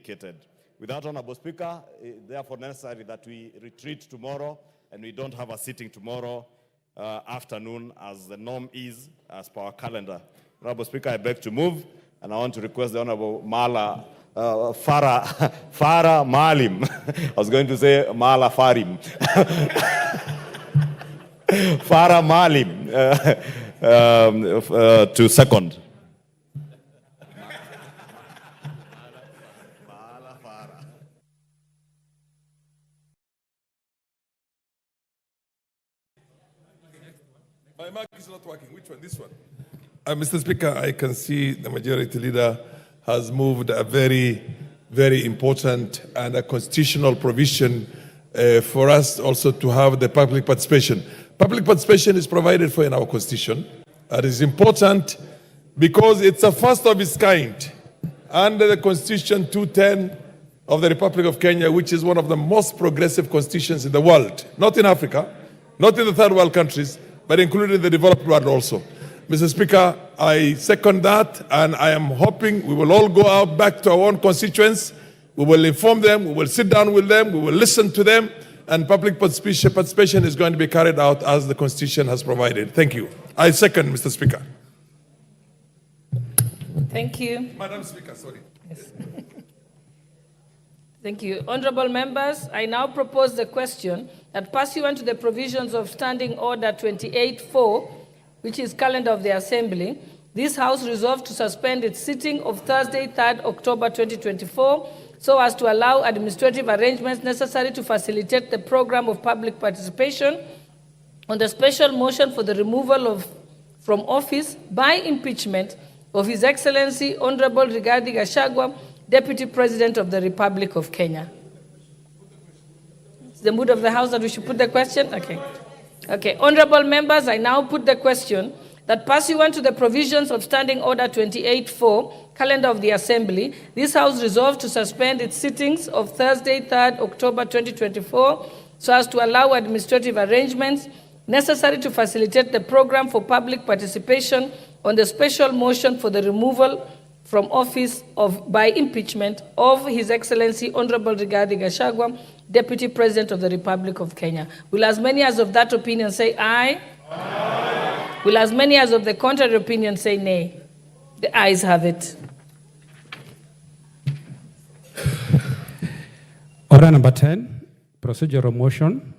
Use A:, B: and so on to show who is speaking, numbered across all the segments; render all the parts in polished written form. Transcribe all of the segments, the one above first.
A: indicated. With that, Honorable Speaker, therefore necessary that we retreat tomorrow and we don't have a sitting tomorrow afternoon as the norm is as per our calendar. Honorable Speaker, I beg to move, and I want to request the Honorable Farah Malim. I was going to say Mala Farim. Farah Malim to second.
B: My mic is not working. Which one? This one? Mr. Speaker, I can see the Majority Leader has moved a very, very important and a constitutional provision for us also to have the public participation. Public participation is provided for in our Constitution. It is important because it's a first of its kind under the Constitution 210 of the Republic of Kenya, which is one of the most progressive constitutions in the world, not in Africa, not in the third world countries, but including the developed world also. Mr. Speaker, I second that, and I am hoping we will all go out back to our own constituents. We will inform them, we will sit down with them, we will listen to them, and public participation is going to be carried out as the Constitution has provided. Thank you. I second, Mr. Speaker.
C: Thank you.
B: Madam Speaker, sorry.
C: Yes. Thank you. Honorable members, I now propose the question that pursuant to the provisions of Standing Order 28.4, which is calendar of the Assembly, this House resolved to suspend its sitting of Thursday, 3rd October 2024, so as to allow administrative arrangements necessary to facilitate the program of public participation on the special motion for the removal from office by impeachment of His Excellency Honorable Rigathi Gachagua, Deputy President of the Republic of Kenya. It's the mood of the House that we should put the question? Okay. Okay. Honorable members, I now put the question that pursuant to the provisions of Standing Order 28.4, calendar of the Assembly, this House resolved to suspend its sittings of Thursday, 3rd October 2024, so as to allow administrative arrangements necessary to facilitate the program for public participation on the special motion for the removal from office by impeachment of His Excellency Honorable Rigathi Gachagua, Deputy President of the Republic of Kenya. Will as many as of that opinion say aye? Aye. Will as many as of the contrary opinion say nay? The ayes have it.
D: Order number 10, procedural motion,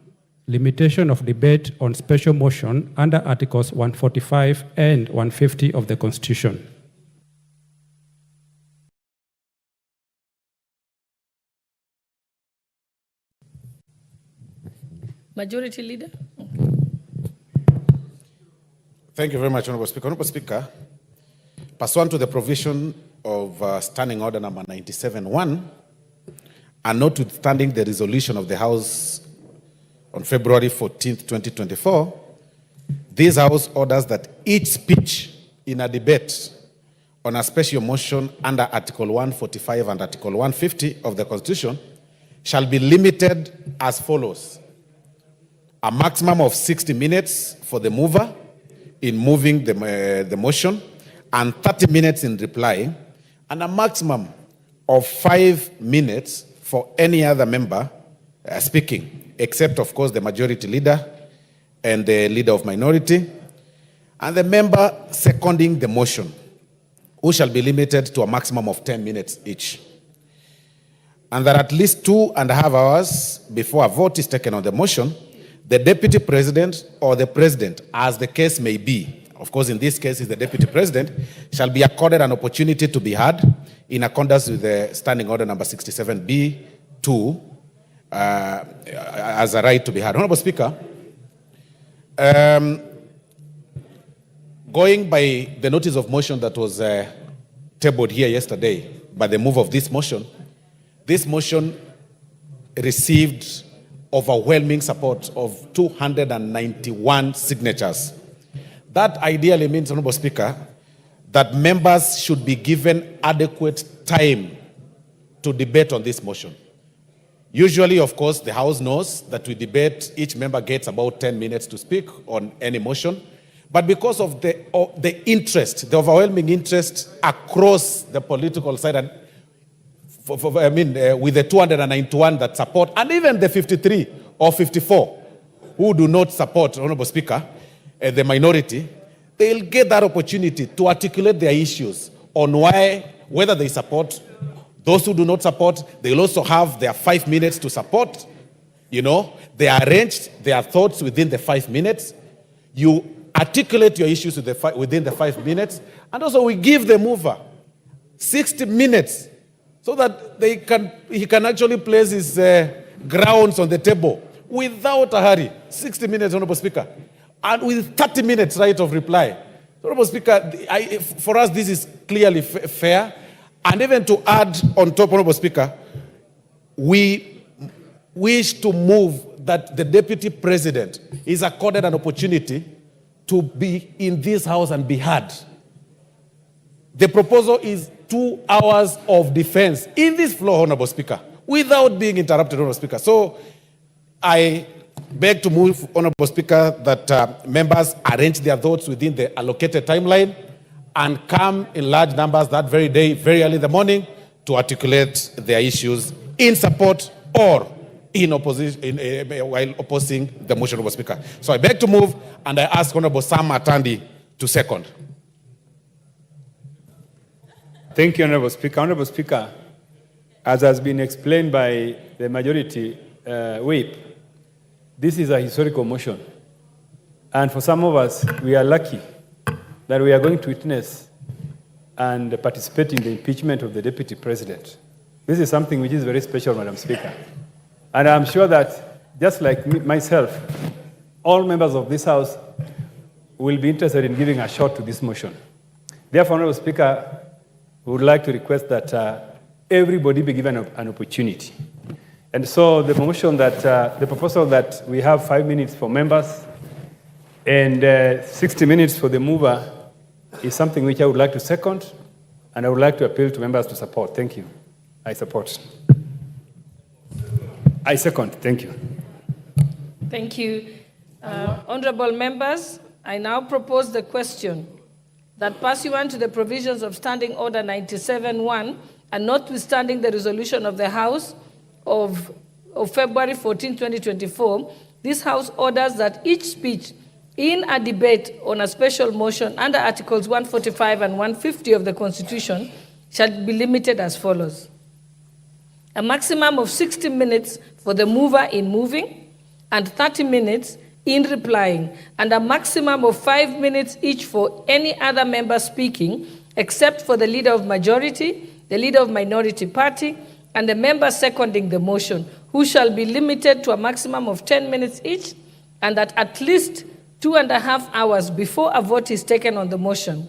D: limitation of debate on special motion under Articles 145 and 150 of the Constitution.
C: Majority Leader.
E: Thank you very much, Honorable Speaker. Honorable Speaker, pursuant to the provision of Standing Order number 97.1, and notwithstanding the resolution of the House on February 14th, 2024, this House orders that each speech in a debate on a special motion under Article 145 and Article 150 of the Constitution shall be limited as follows: a maximum of 60 minutes for the mover in moving the motion, and 30 minutes in reply, and a maximum of 5 minutes for any other member speaking, except, of course, the Majority Leader and the Leader of Minority, and the member seconding the motion, who shall be limited to a maximum of 10 minutes each. And that at least 2.5 hours before a vote is taken on the motion, the Deputy President or the President, as the case may be, of course in this case is the Deputy President, shall be accorded an opportunity to be heard in accordance with the Standing Order number 67B2 as a right to be heard. Honorable Speaker, going by the notice of motion that was tabled here yesterday by the move of this motion received overwhelming support of 291 signatures. That ideally means, Honorable Speaker, that members should be given adequate time to debate on this motion. Usually, of course, the House knows that we debate, each member gets about 10 minutes to speak on any motion. But because of the interest, the overwhelming interest across the political side, and with the 291 that support, and even the 53 or 54 who do not support, Honorable Speaker, the minority, they'll get that opportunity to articulate their issues on whether they support. Those who do not support, they'll also have their 5 minutes to support. You know, they arranged their thoughts within the 5 minutes. You articulate your issues within the 5 minutes. And also we give the mover 60 minutes so that he can actually place his grounds on the table without a hurry. 60 minutes, Honorable Speaker. And with 30 minutes right of reply. Honorable Speaker, for us this is clearly fair. And even to add on top, Honorable Speaker, we wish to move that the Deputy President is accorded an opportunity to be in this House and be heard. The proposal is 2 hours of defense in this floor, Honorable Speaker, without being interrupted, Honorable Speaker. So I beg to move, Honorable Speaker, that members arrange their votes within the allocated timeline and come in large numbers that very day, very early in the morning, to articulate their issues in support or in opposition, while opposing the motion, Honorable Speaker. So I beg to move, and I ask Honorable Sam Atandi to second.
F: Thank you, Honorable Speaker. Honorable Speaker, as has been explained by the majority whip, this is a historical motion. And for some of us, we are lucky that we are going to witness and participate in the impeachment of the Deputy President. This is something which is very special, Madam Speaker. And I'm sure that, just like myself, all members of this House will be interested in giving a shot to this motion. Therefore, Honorable Speaker, we would like to request that everybody be given an opportunity. And so the motion that, the proposal that we have 5 minutes for members and 60 minutes for the mover is something which I would like to second, and I would like to appeal to members to support. Thank you. I support. I second. Thank you.
C: Thank you. Honorable members, I now propose the question that pursuant to the provisions of Standing Order 97-1 and notwithstanding the resolution of the House of February 14, 2024, this House orders that each speech in a debate on a special motion under Articles 145 and 150 of the Constitution shall be limited as follows. A maximum of 60 minutes for the mover in moving and 30 minutes in replying, and a maximum of 5 minutes each for any other member speaking, except for the Leader of Majority, the Leader of Minority Party, and the member seconding the motion, who shall be limited to a maximum of 10 minutes each, and that at least 2.5 hours before a vote is taken on the motion,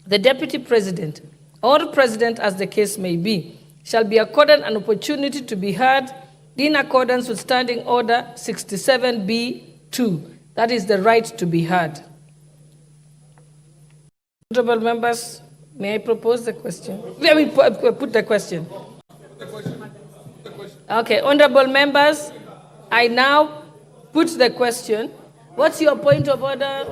C: the Deputy President, or President as the case may be, shall be accorded an opportunity to be heard in accordance with Standing Order 67B2. That is the right to be heard. Honorable members, may I propose the question? Let me put the question. Okay, honorable members, I now put the question. What's your point of order?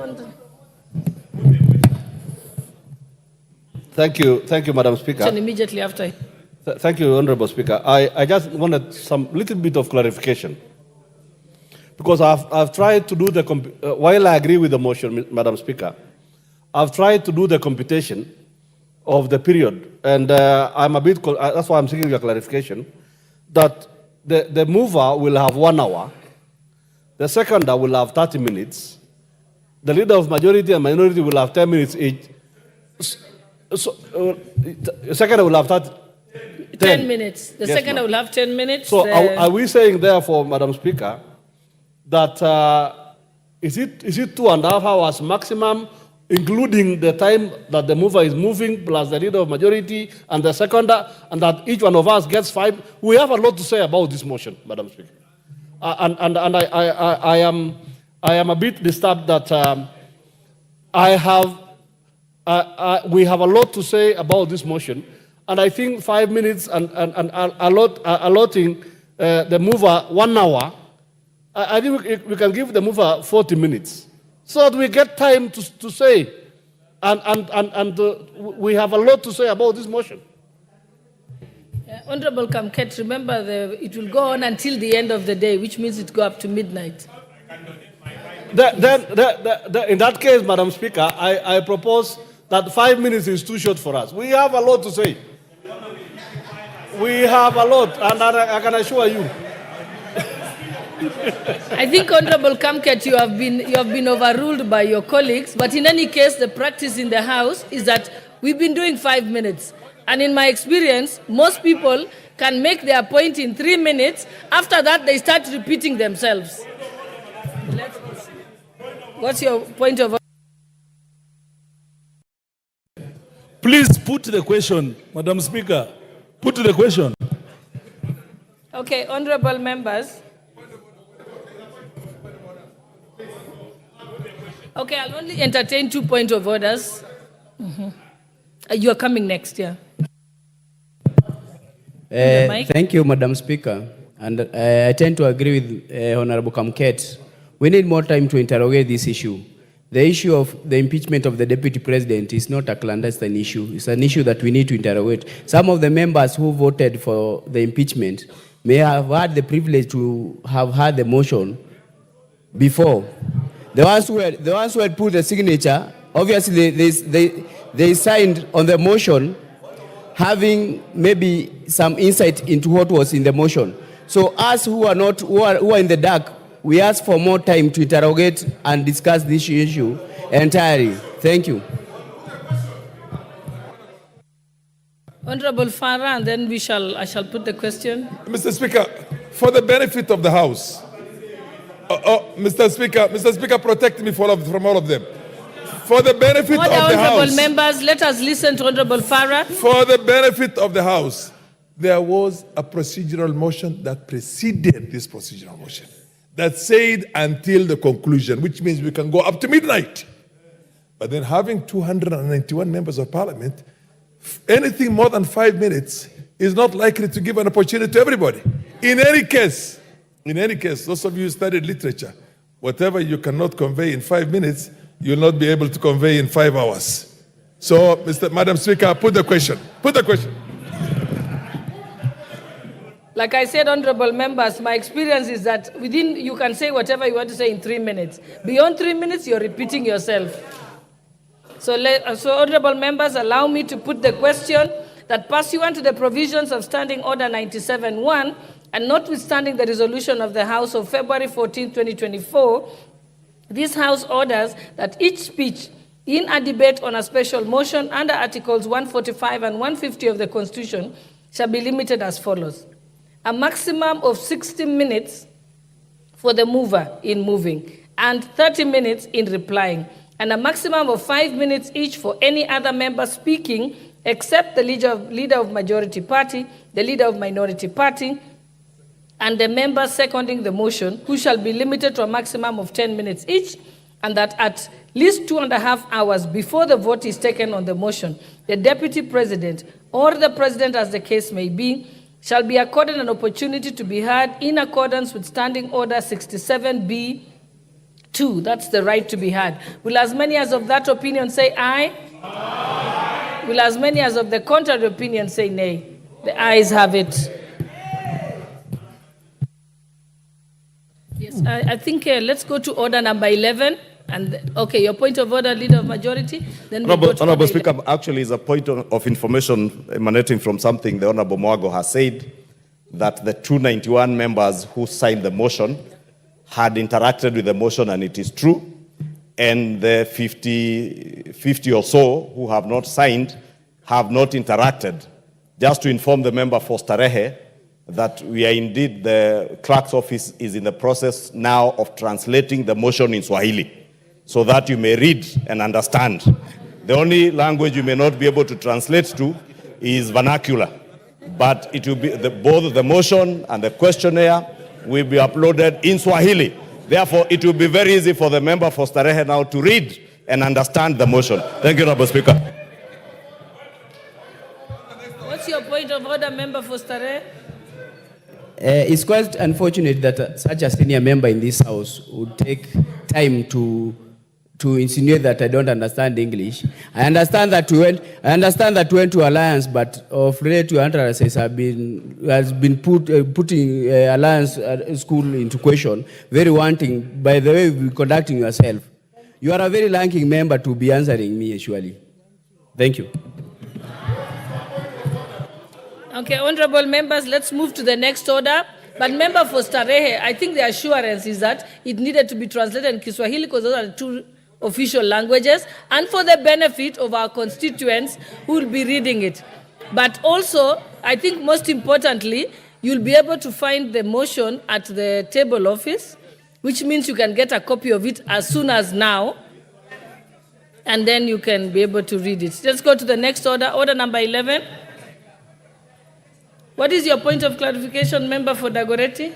G: Thank you, Madam Speaker.
C: Immediately after.
G: Thank you, Honorable Speaker. I just wanted some little bit of clarification, because I've tried to do the while I agree with the motion, Madam Speaker, I've tried to do the computation of the period, and I'm a bit. That's why I'm seeking your clarification that the mover will have 1 hour, the seconder will have 30 minutes, the Leader of Majority and Minority will have 10 minutes each. The seconder will have 10
C: minutes. The
G: yes,
C: seconder will have 10 minutes.
G: So are we saying, therefore, Madam Speaker, that is it 2.5 hours maximum, including the time that the mover is moving, plus the Leader of Majority and the seconder, and that each one of us gets 5? We have a lot to say about this motion, Madam Speaker. And I am a bit disturbed that we have a lot to say about this motion, and I think 5 minutes and allotting the mover 1 hour, I think we can give the mover 40 minutes so that we get time to say, and we have a lot to say about this motion.
C: Honorable Kamket, remember it will go on until the end of the day, which means it go up to midnight.
G: In that case, Madam Speaker, I propose that 5 minutes is too short for us. We have a lot to say. We have a lot, and I can assure you.
C: I think, Honorable Kamket, you have been overruled by your colleagues, but in any case, the practice in the House is that we've been doing 5 minutes. And in my experience, most people can make their point in 3 minutes. After that, they start repeating themselves. What's your point of order?
H: Please put the question, Madam Speaker. Put the question.
C: Okay, honorable members. Okay, I'll only entertain 2 points of orders. You are coming next, yeah.
I: Thank you, Madam Speaker. And I tend to agree with Honorable Kamket. We need more time to interrogate this issue. The issue of the impeachment of the Deputy President is not a clandestine issue. It's an issue that we need to interrogate. Some of the members who voted for the impeachment may have had the privilege to have had the motion before. The ones who had put the signature, obviously they signed on the motion having maybe some insight into what was in the motion. So us who are in the dark, we ask for more time to interrogate and discuss this issue entirely. Thank you.
C: Honorable Farah, and then I shall put the question.
B: Mr. Speaker, for the benefit of the House, Mr. Speaker, protect me from all of them. For the benefit of the House.
C: Honorable members, let us listen to Honorable Farah.
B: For the benefit of the House, there was a procedural motion that preceded this procedural motion that said until the conclusion, which means we can go up to midnight. But then having 291 members of parliament, anything more than 5 minutes is not likely to give an opportunity to everybody. In any case, those of you who studied literature, whatever you cannot convey in 5 minutes, you'll not be able to convey in 5 hours. So, Madam Speaker, put the question. Put the question.
C: Like I said, honorable members, my experience is that you can say whatever you want to say in 3 minutes. Beyond 3 minutes, you're repeating yourself. So honorable members, allow me to put the question that pursuant to the provisions of Standing Order 97-1, and notwithstanding the resolution of the House of February 14, 2024, this House orders that each speech in a debate on a special motion under Articles 145 and 150 of the Constitution shall be limited as follows. A maximum of 60 minutes for the mover in moving and 30 minutes in replying, and a maximum of 5 minutes each for any other member speaking except the leader of majority party, the leader of minority party, and the member seconding the motion, who shall be limited to a maximum of 10 minutes each, and that at least 2.5 hours before the vote is taken on the motion, the Deputy President or the President, as the case may be, shall be accorded an opportunity to be heard in accordance with Standing Order 67B2. That's the right to be heard. Will as many as of that opinion say aye? Aye. Will as many as of the contrary opinion say nay? The ayes have it. Yes, I think let's go to order number 11. And okay, your point of order, Leader of Majority. Then
A: Honorable Speaker, actually is a point of information emanating from something the Honorable Mwago has said, that the 291 members who signed the motion had interacted with the motion, and it is true. And the 50 or so who have not signed have not interacted. Just to inform the member for Starehe that we are indeed, the clerk's office is in the process now of translating the motion in Swahili, so that you may read and understand. The only language you may not be able to translate to is vernacular. But it will be both the motion and the questionnaire will be uploaded in Swahili. Therefore, it will be very easy for the member for Starehe now to read and understand the motion. Thank you, Honorable Speaker.
C: What's your point of order, member for Starehe?
I: It's quite unfortunate that such a senior member in this House would take time to to insinuate that I don't understand English. I understand that we went to alliance, but of relative interests has been putting alliance school into question. Very wanting. By the way, you're conducting yourself. You are a very ranking member to be answering me, actually. Thank you.
C: Okay, honorable members, let's move to the next order. But member for Starehe, I think the assurance is that it needed to be translated in Kiswahili because those are the two official languages, and for the benefit of our constituents who will be reading it. But also, I think most importantly, you'll be able to find the motion at the table office, which means you can get a copy of it as soon as now, and then you can be able to read it. Let's go to the next order, order number 11. What is your point of clarification, member for Dagoretti?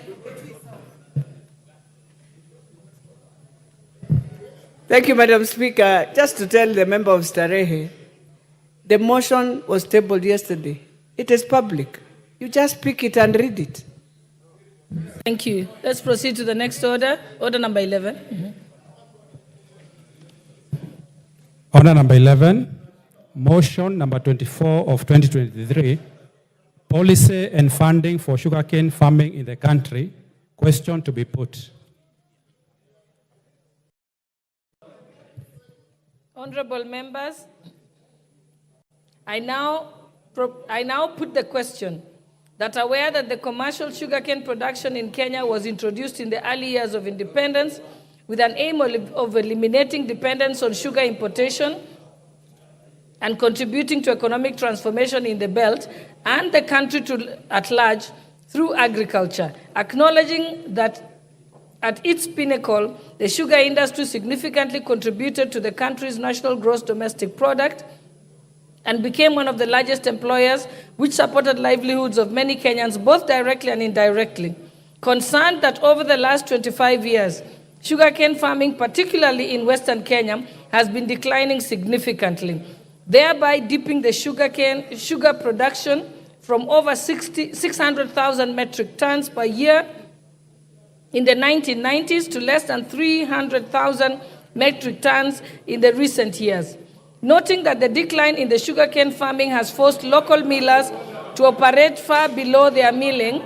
J: Thank you, Madam Speaker. Just to tell the member of Starehe, the motion was tabled yesterday. It is public. You just pick it and read it.
C: Thank you. Let's proceed to the next order, order number 11.
D: Order number 11, motion number 24 of 2023, policy and funding for sugarcane farming in the country. Question to be put.
C: Honorable members, I now put the question that aware that the commercial sugarcane production in Kenya was introduced in the early years of independence with an aim of eliminating dependence on sugar importation and contributing to economic transformation in the belt and the country at large through agriculture, acknowledging that at its pinnacle, the sugar industry significantly contributed to the country's national gross domestic product and became one of the largest employers, which supported livelihoods of many Kenyans, both directly and indirectly. Concerned that over the last 25 years, sugarcane farming, particularly in Western Kenya, has been declining significantly, thereby dipping the sugar production from over 600,000 metric tons per year in the 1990s to less than 300,000 metric tons in the recent years. Noting that the decline in the sugarcane farming has forced local millers to operate far below their milling,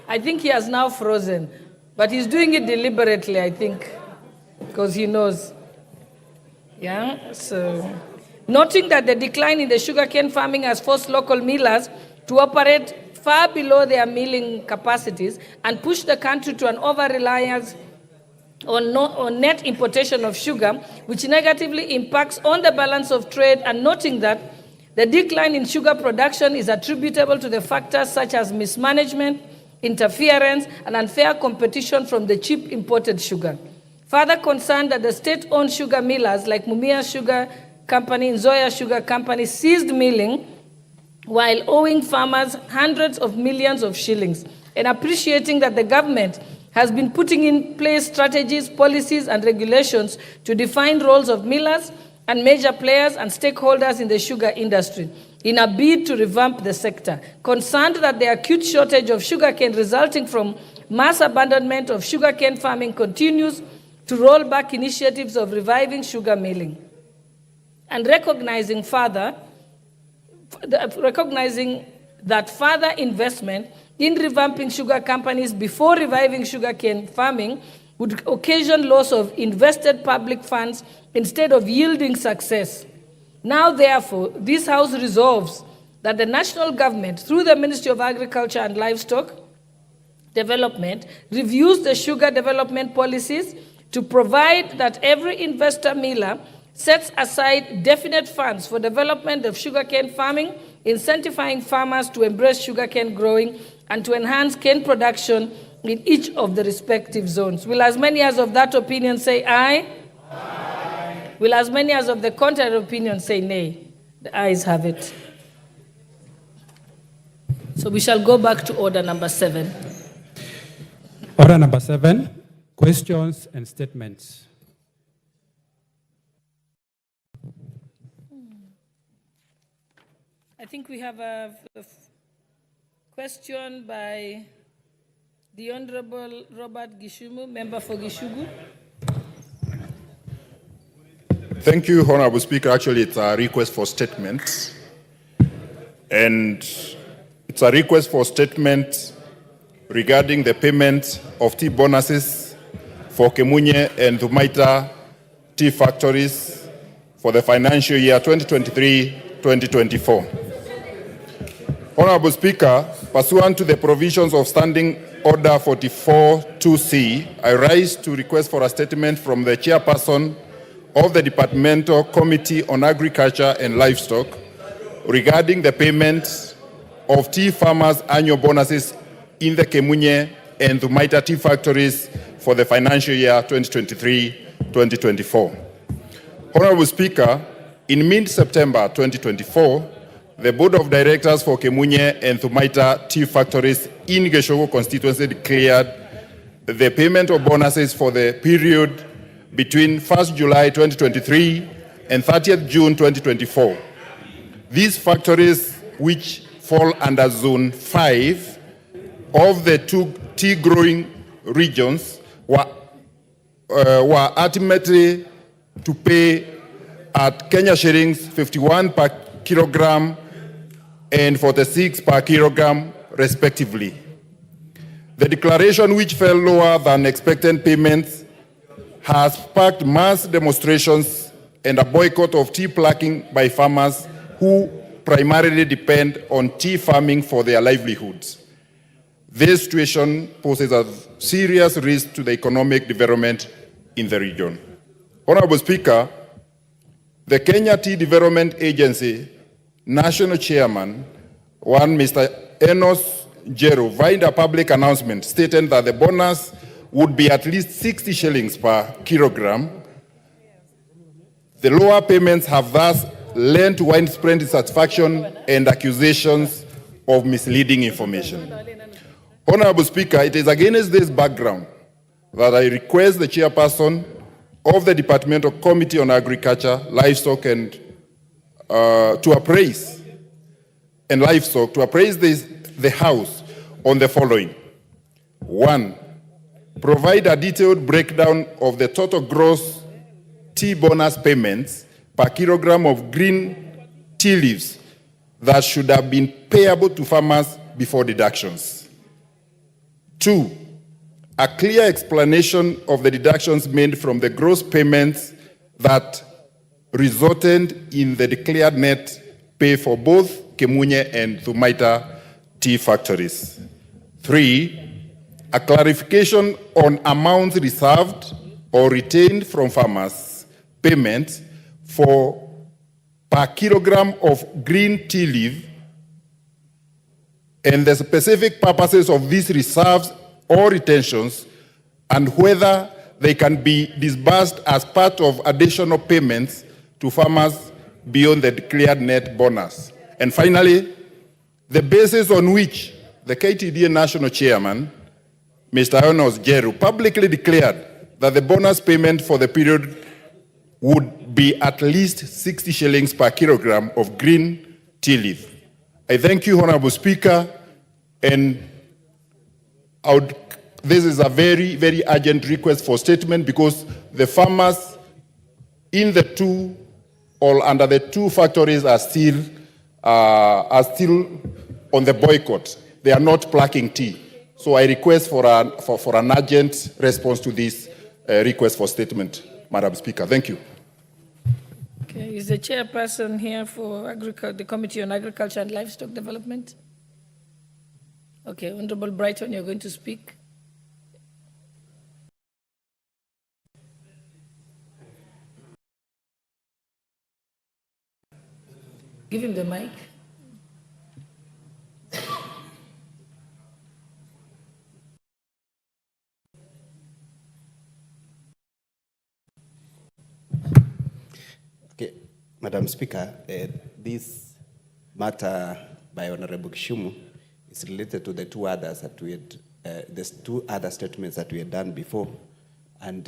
C: I think he has now frozen, but he's doing it deliberately, I think, because he knows. Yeah, so noting that the decline in the sugarcane farming has forced local millers to operate far below their milling capacities and push the country to an over-reliance on net importation of sugar, which negatively impacts on the balance of trade, and noting that the decline in sugar production is attributable to the factors such as mismanagement, interference, and unfair competition from the cheap imported sugar. Further concerned that the state-owned sugar millers like Mumia Sugar Company and Zoya Sugar Company ceased milling while owing farmers hundreds of millions of shillings, and appreciating that the government has been putting in place strategies, policies, and regulations to define roles of millers and major players and stakeholders in the sugar industry in a bid to revamp the sector. Concerned that the acute shortage of sugarcane resulting from mass abandonment of sugarcane farming continues to roll back initiatives of reviving sugar milling. And recognizing that further investment in revamping sugar companies before reviving sugarcane farming would occasion loss of invested public funds instead of yielding success. Now, therefore, this House resolves that the national government, through the Ministry of Agriculture and Livestock Development, reviews the sugar development policies to provide that every investor miller sets aside definite funds for development of sugarcane farming, incentivizing farmers to embrace sugarcane growing and to enhance cane production in each of the respective zones. Will as many as of that opinion say aye? Aye. Will as many as of the contrary opinion say nay? The ayes have it. So we shall go back to order number 7.
D: Order number 7, questions and statements.
C: I think we have a question by the Honorable Robert Gishumu, member for Gishugu.
K: Thank you, Honorable Speaker. Actually, it's a request for statement. And it's a request for statement regarding the payment of tea bonuses for Kemunye and Thumaita tea factories for the financial year 2023-2024. Honorable Speaker, pursuant to the provisions of Standing Order 44-2C, I rise to request for a statement from the chairperson of the Departmental Committee on Agriculture and Livestock regarding the payment of tea farmers' annual bonuses in the Kemunye and Thumaita tea factories for the financial year 2023-2024. Honorable Speaker, in mid-September 2024, the Board of Directors for Kemunye and Thumaita tea factories in Geshogo constituency declared the payment of bonuses for the period between 1st July 2023 and 30th June 2024. These factories, which fall under Zone 5 of the two tea-growing regions, were ultimately to pay at Kenya shillings 51 per kilogram and 46 per kilogram, respectively. The declaration, which fell lower than expected payments, has sparked mass demonstrations and a boycott of tea plucking by farmers who primarily depend on tea farming for their livelihoods. This situation poses a serious risk to the economic development in the region. Honorable Speaker, the Kenya Tea Development Agency National Chairman, Mr. Enos Jeru, via a public announcement stating that the bonus would be at least 60 shillings per kilogram. The lower payments have thus led to widespread dissatisfaction and accusations of misleading information. Honorable Speaker, it is against this background that I request the chairperson of the Departmental Committee on Agriculture, Livestock and to appraise the House on the following. 1, provide a detailed breakdown of the total gross tea bonus payments per kilogram of green tea leaves that should have been payable to farmers before deductions. 2, a clear explanation of the deductions made from the gross payments that resulted in the declared net pay for both Kemunye and Thumaita tea factories. 3, a clarification on amounts reserved or retained from farmers' payments for per kilogram of green tea leaf and the specific purposes of these reserves or retentions and whether they can be disbursed as part of additional payments to farmers beyond the declared net bonus. And finally, the basis on which the KTDA National Chairman, Mr. Enos Jeru, publicly declared that the bonus payment for the period would be at least 60 shillings per kilogram of green tea leaf. I thank you, Honorable Speaker, and this is a very, very urgent request for statement because the farmers in the two or under the two factories are still on the boycott. They are not plucking tea. So I request for an urgent response to this request for statement, Madam Speaker. Thank you.
C: Okay, is the chairperson here for the Committee on Agriculture and Livestock Development? Okay, Honorable Brighton, you're going to speak. Give him the mic.
L: Okay, Madam Speaker, this matter by Honorable Gishumu is related to the two others that we had, there's two other statements that we had done before, and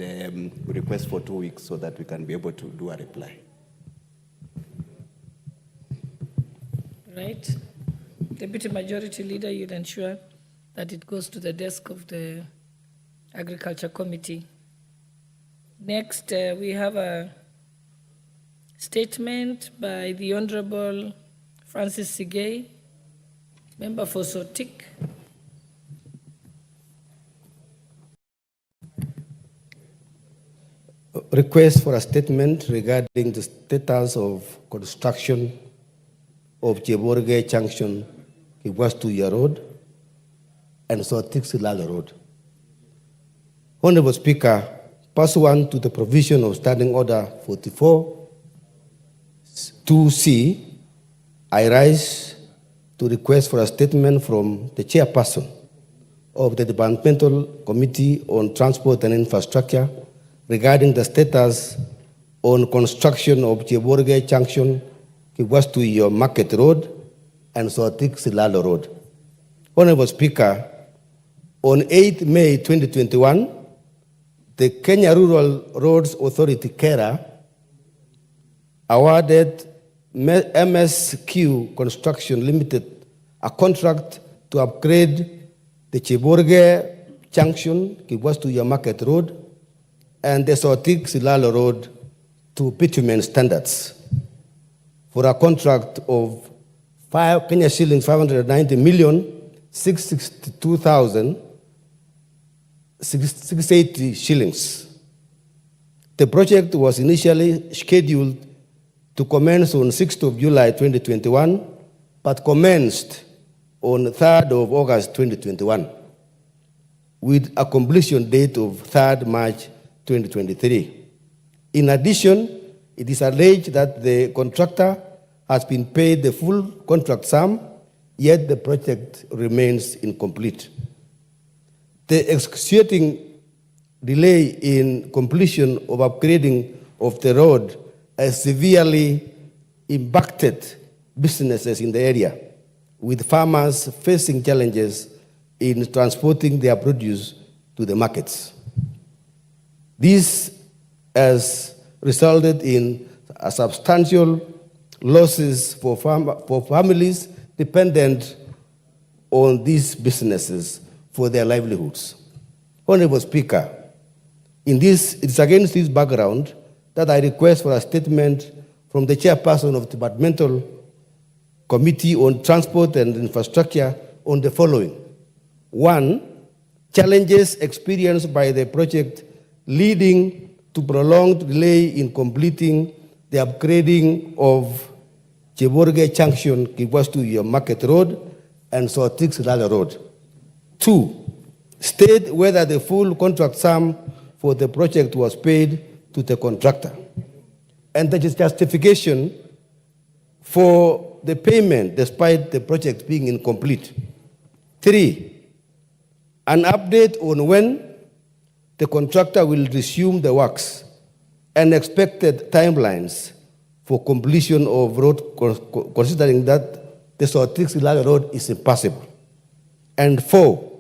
L: we request for 2 weeks so that we can be able to do a reply.
C: Right. Deputy Majority Leader, you'll ensure that it goes to the desk of the Agriculture Committee. Next, we have a statement by the Honorable Francis Sigei, member for Sotik.
M: Request for a statement regarding the status of construction of Cheborge Junction, Kiwastuya Road, and Sotik Silala Road. Honorable Speaker, pursuant to the provision of Standing Order 44-2C, I rise to request for a statement from the chairperson of the Departmental Committee on Transport and Infrastructure regarding the status on construction of Cheborge Junction, Kiwastuya Market Road, and Sotik Silala Road. Honorable Speaker, on 8 May 2021, the Kenya Rural Roads Authority, KERA, awarded MSQ Construction Limited a contract to upgrade the Cheborge Junction, Kiwastuya Market Road, and the Sotik Silala Road to bitumen standards for a contract of Kenya shillings 590,662,680 shillings. The project was initially scheduled to commence on 6th of July 2021, but commenced on 3rd of August 2021, with a completion date of 3rd March 2023. In addition, it is alleged that the contractor has been paid the full contract sum, yet the project remains incomplete. The excruciating delay in completion of upgrading of the road has severely impacted businesses in the area, with farmers facing challenges in transporting their produce to the markets. This has resulted in a substantial losses for families dependent on these businesses for their livelihoods. Honorable Speaker, it's against this background that I request for a statement from the chairperson of the Departmental Committee on Transport and Infrastructure on the following. 1, challenges experienced by the project leading to prolonged delay in completing the upgrading of Cheborge Junction, Kiwastuya Market Road, and Sotik Silala Road. 2, state whether the full contract sum for the project was paid to the contractor, and the justification for the payment despite the project being incomplete. 3, an update on when the contractor will resume the works and expected timelines for completion of road, considering that the Sotik Silala Road is impossible. And 4,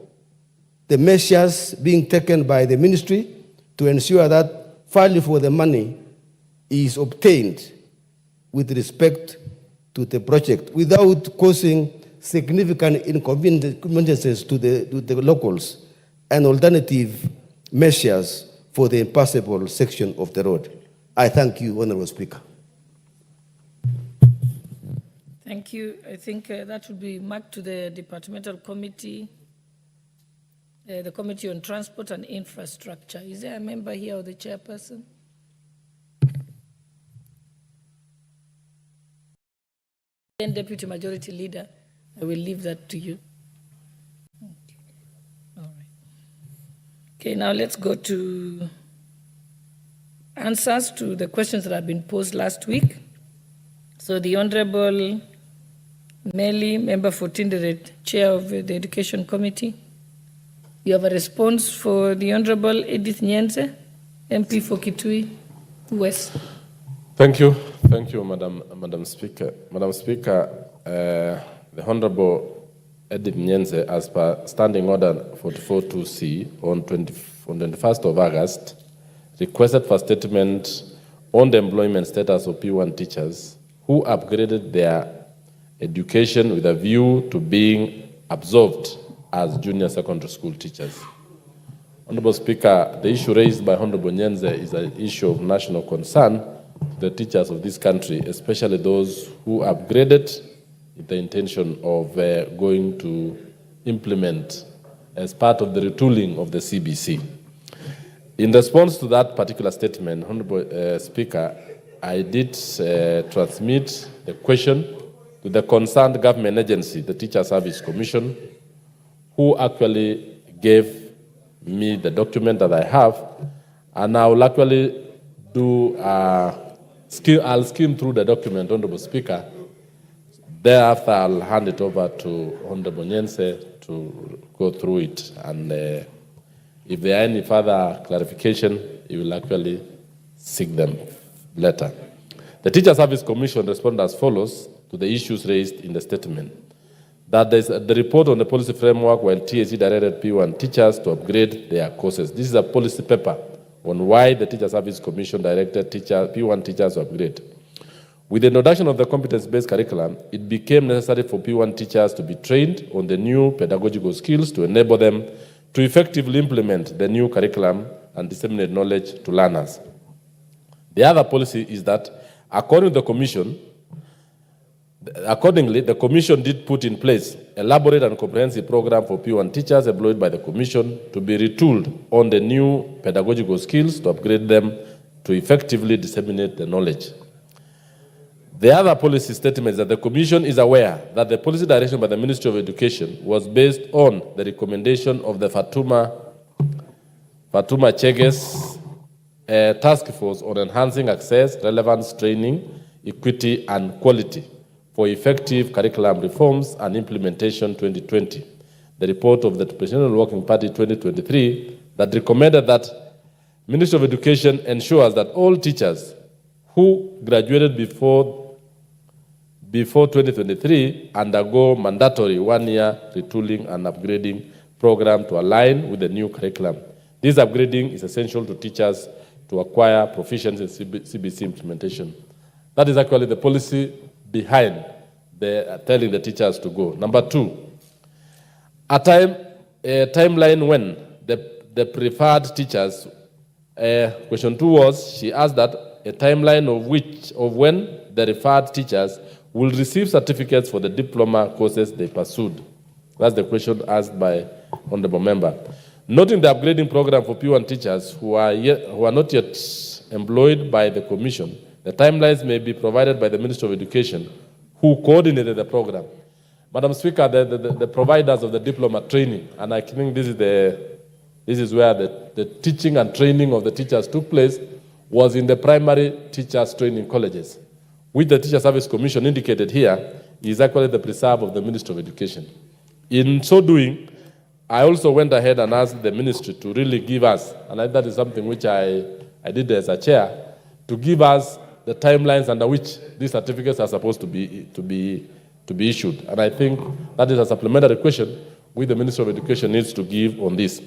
M: the measures being taken by the ministry to ensure that value for the money is obtained with respect to the project without causing significant inconveniences to the locals, and alternative measures for the impassable section of the road. I thank you, Honorable Speaker.
C: Thank you. I think that should be marked to the Departmental Committee, the Committee on Transport and Infrastructure. Is there a member here or the chairperson? Then Deputy Majority Leader, I will leave that to you. Okay. All right. Okay, now let's go to answers to the questions that have been posed last week. So the Honorable Meli, member for Tinderet, Chair of the Education Committee. You have a response for the Honorable Edith Nyenze, MP for Kitui West.
N: Thank you, Madam Speaker. Madam Speaker, the Honorable Edith Nyenze, as per Standing Order 44-2C on 21st of August, requested for statement on the employment status of P1 teachers who upgraded their education with a view to being absorbed as junior secondary school teachers. Honorable Speaker, the issue raised by Honorable Nyenze is an issue of national concern to the teachers of this country, especially those who upgraded with the intention of going to implement as part of the retooling of the CBC. In response to that particular statement, Honorable Speaker, I did transmit the question to the concerned government agency, the Teacher Service Commission, who actually gave me the document that I have, and I will actually do, I'll skim through the document, Honorable Speaker. Thereafter, I'll hand it over to Honorable Nyenze to go through it, and if there are any further clarification, he will actually seek them later. The Teacher Service Commission responded as follows to the issues raised in the statement. That there's the report on the policy framework while TSC directed P1 teachers to upgrade their courses. This is a policy paper on why the Teacher Service Commission directed P1 teachers to upgrade. With the introduction of the competence-based curriculum, it became necessary for P1 teachers to be trained on the new pedagogical skills to enable them to effectively implement the new curriculum and disseminate knowledge to learners. The other policy is that, accordingly, the Commission did put in place an elaborate and comprehensive program for P1 teachers employed by the Commission to be retooled on the new pedagogical skills to upgrade them to effectively disseminate the knowledge. The other policy statement is that the Commission is aware that the policy direction by the Ministry of Education was based on the recommendation of the Fatuma Chege's task force on enhancing access, relevance, training, equity, and quality for effective curriculum reforms and implementation 2020. The report of the Presidential Working Party 2023 that recommended that Ministry of Education ensures that all teachers who graduated before 2023 undergo mandatory one-year retooling and upgrading program to align with the new curriculum. This upgrading is essential to teachers to acquire proficiency in CBC implementation. That is actually the policy behind telling the teachers to go. Number two, a timeline when the preferred teachers, question two was, she asked that a timeline of when the referred teachers will receive certificates for the diploma courses they pursued. That's the question asked by Honorable Member. Noting the upgrading program for P1 teachers who are not yet employed by the Commission, the timelines may be provided by the Ministry of Education, who coordinated the program. Madam Speaker, the providers of the diploma training, and I think this is where the teaching and training of the teachers took place, was in the primary teachers training colleges, which the Teacher Service Commission indicated here is actually the preserve of the Ministry of Education. In so doing, I also went ahead and asked the ministry to really give us, and that is something which I did as a chair, to give us the timelines under which these certificates are supposed to be issued. And I think that is a supplementary question which the Ministry of Education needs to give on this.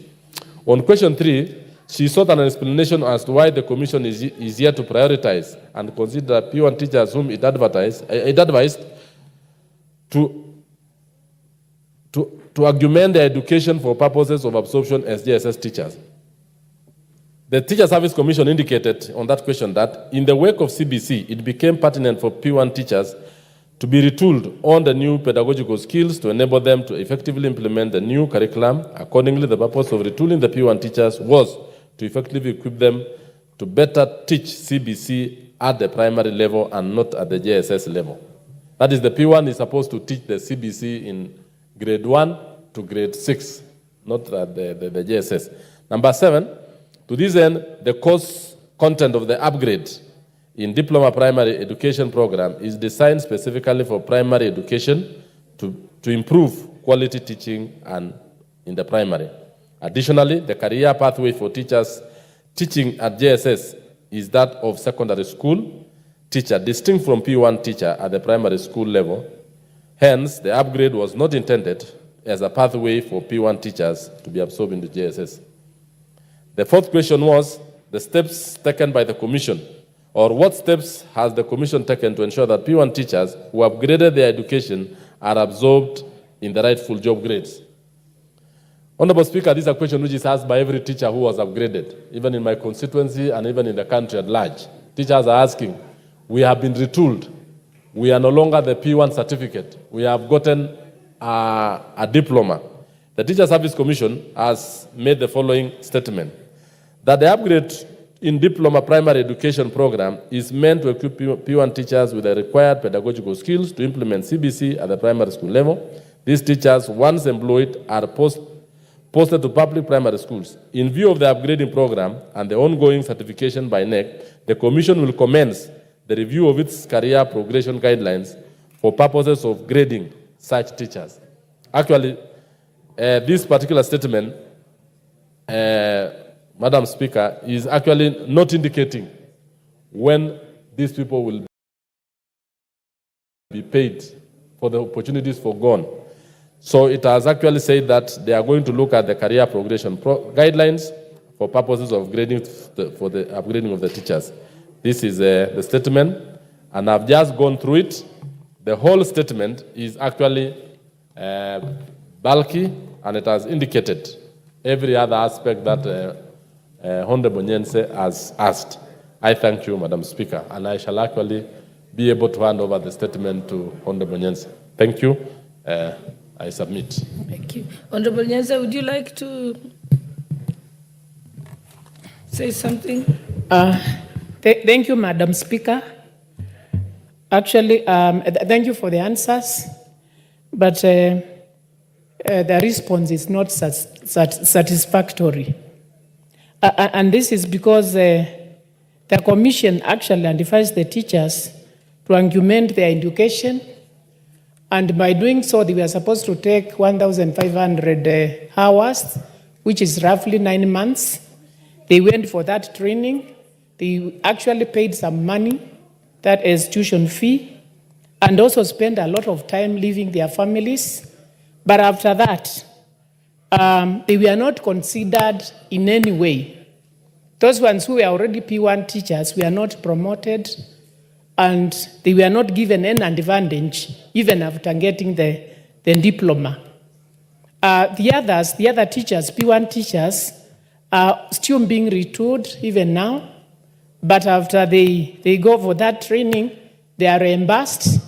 N: On question 3, she sought an explanation as to why the Commission is here to prioritize and consider P1 teachers whom it advised to augment their education for purposes of absorption as JSS teachers. The Teacher Service Commission indicated on that question that in the wake of CBC, it became pertinent for P1 teachers to be retooled on the new pedagogical skills to enable them to effectively implement the new curriculum. Accordingly, the purpose of retooling the P1 teachers was to effectively equip them to better teach CBC at the primary level and not at the JSS level. That is, the P1 is supposed to teach the CBC in grade 1 to grade 6, not at the JSS. Number 7, to this end, the course content of the upgrade in Diploma Primary Education Program is designed specifically for primary education to improve quality teaching and in the primary. Additionally, the career pathway for teachers teaching at JSS is that of secondary school teacher, distinct from P1 teacher at the primary school level. Hence, the upgrade was not intended as a pathway for P1 teachers to be absorbed into JSS. The fourth question was the steps taken by the Commission Or what steps has the Commission taken to ensure that P1 teachers who have graded their education are absorbed in the rightful job grades? Honorable Speaker, this is a question which is asked by every teacher who was upgraded, even in my constituency and even in the country at large. Teachers are asking, we have been retooled. We are no longer the P1 certificate. We have gotten a diploma. The Teacher Service Commission has made the following statement, that the upgrade in diploma primary education program is meant to equip P1 teachers with the required pedagogical skills to implement CBC at the primary school level. These teachers, once employed, are posted to public primary schools. In view of the upgrading program and the ongoing certification by NEC, the Commission will commence the review of its career progression guidelines for purposes of grading such teachers. Actually, this particular statement, Madam Speaker, is actually not indicating when these people will be paid for the opportunities forgone. So it has actually said that they are going to look at the career progression guidelines for purposes of grading, for the upgrading of the teachers. This is the statement, and I've just gone through it. The whole statement is actually bulky, and it has indicated every other aspect that Honorable Nyense has asked. I thank you, Madam Speaker, and I shall actually be able to hand over the statement to Honorable Nyense. Thank you. I submit.
C: Thank you. Honorable Nyense, would you like to say something?
O: Thank you, Madam Speaker. Actually, thank you for the answers, but the response is not satisfactory. And this is because the Commission actually identifies the teachers to augment their education, and by doing so, they were supposed to take 1,500 hours, which is roughly 9 months. They went for that training. They actually paid some money, that is tuition fee, and also spent a lot of time leaving their families. But after that, they were not considered in any way. Those ones who were already P1 teachers were not promoted, and they were not given any advantage even after getting the diploma. The other teachers, P1 teachers, are still being retooled even now, but after they go for that training, they are reimbursed,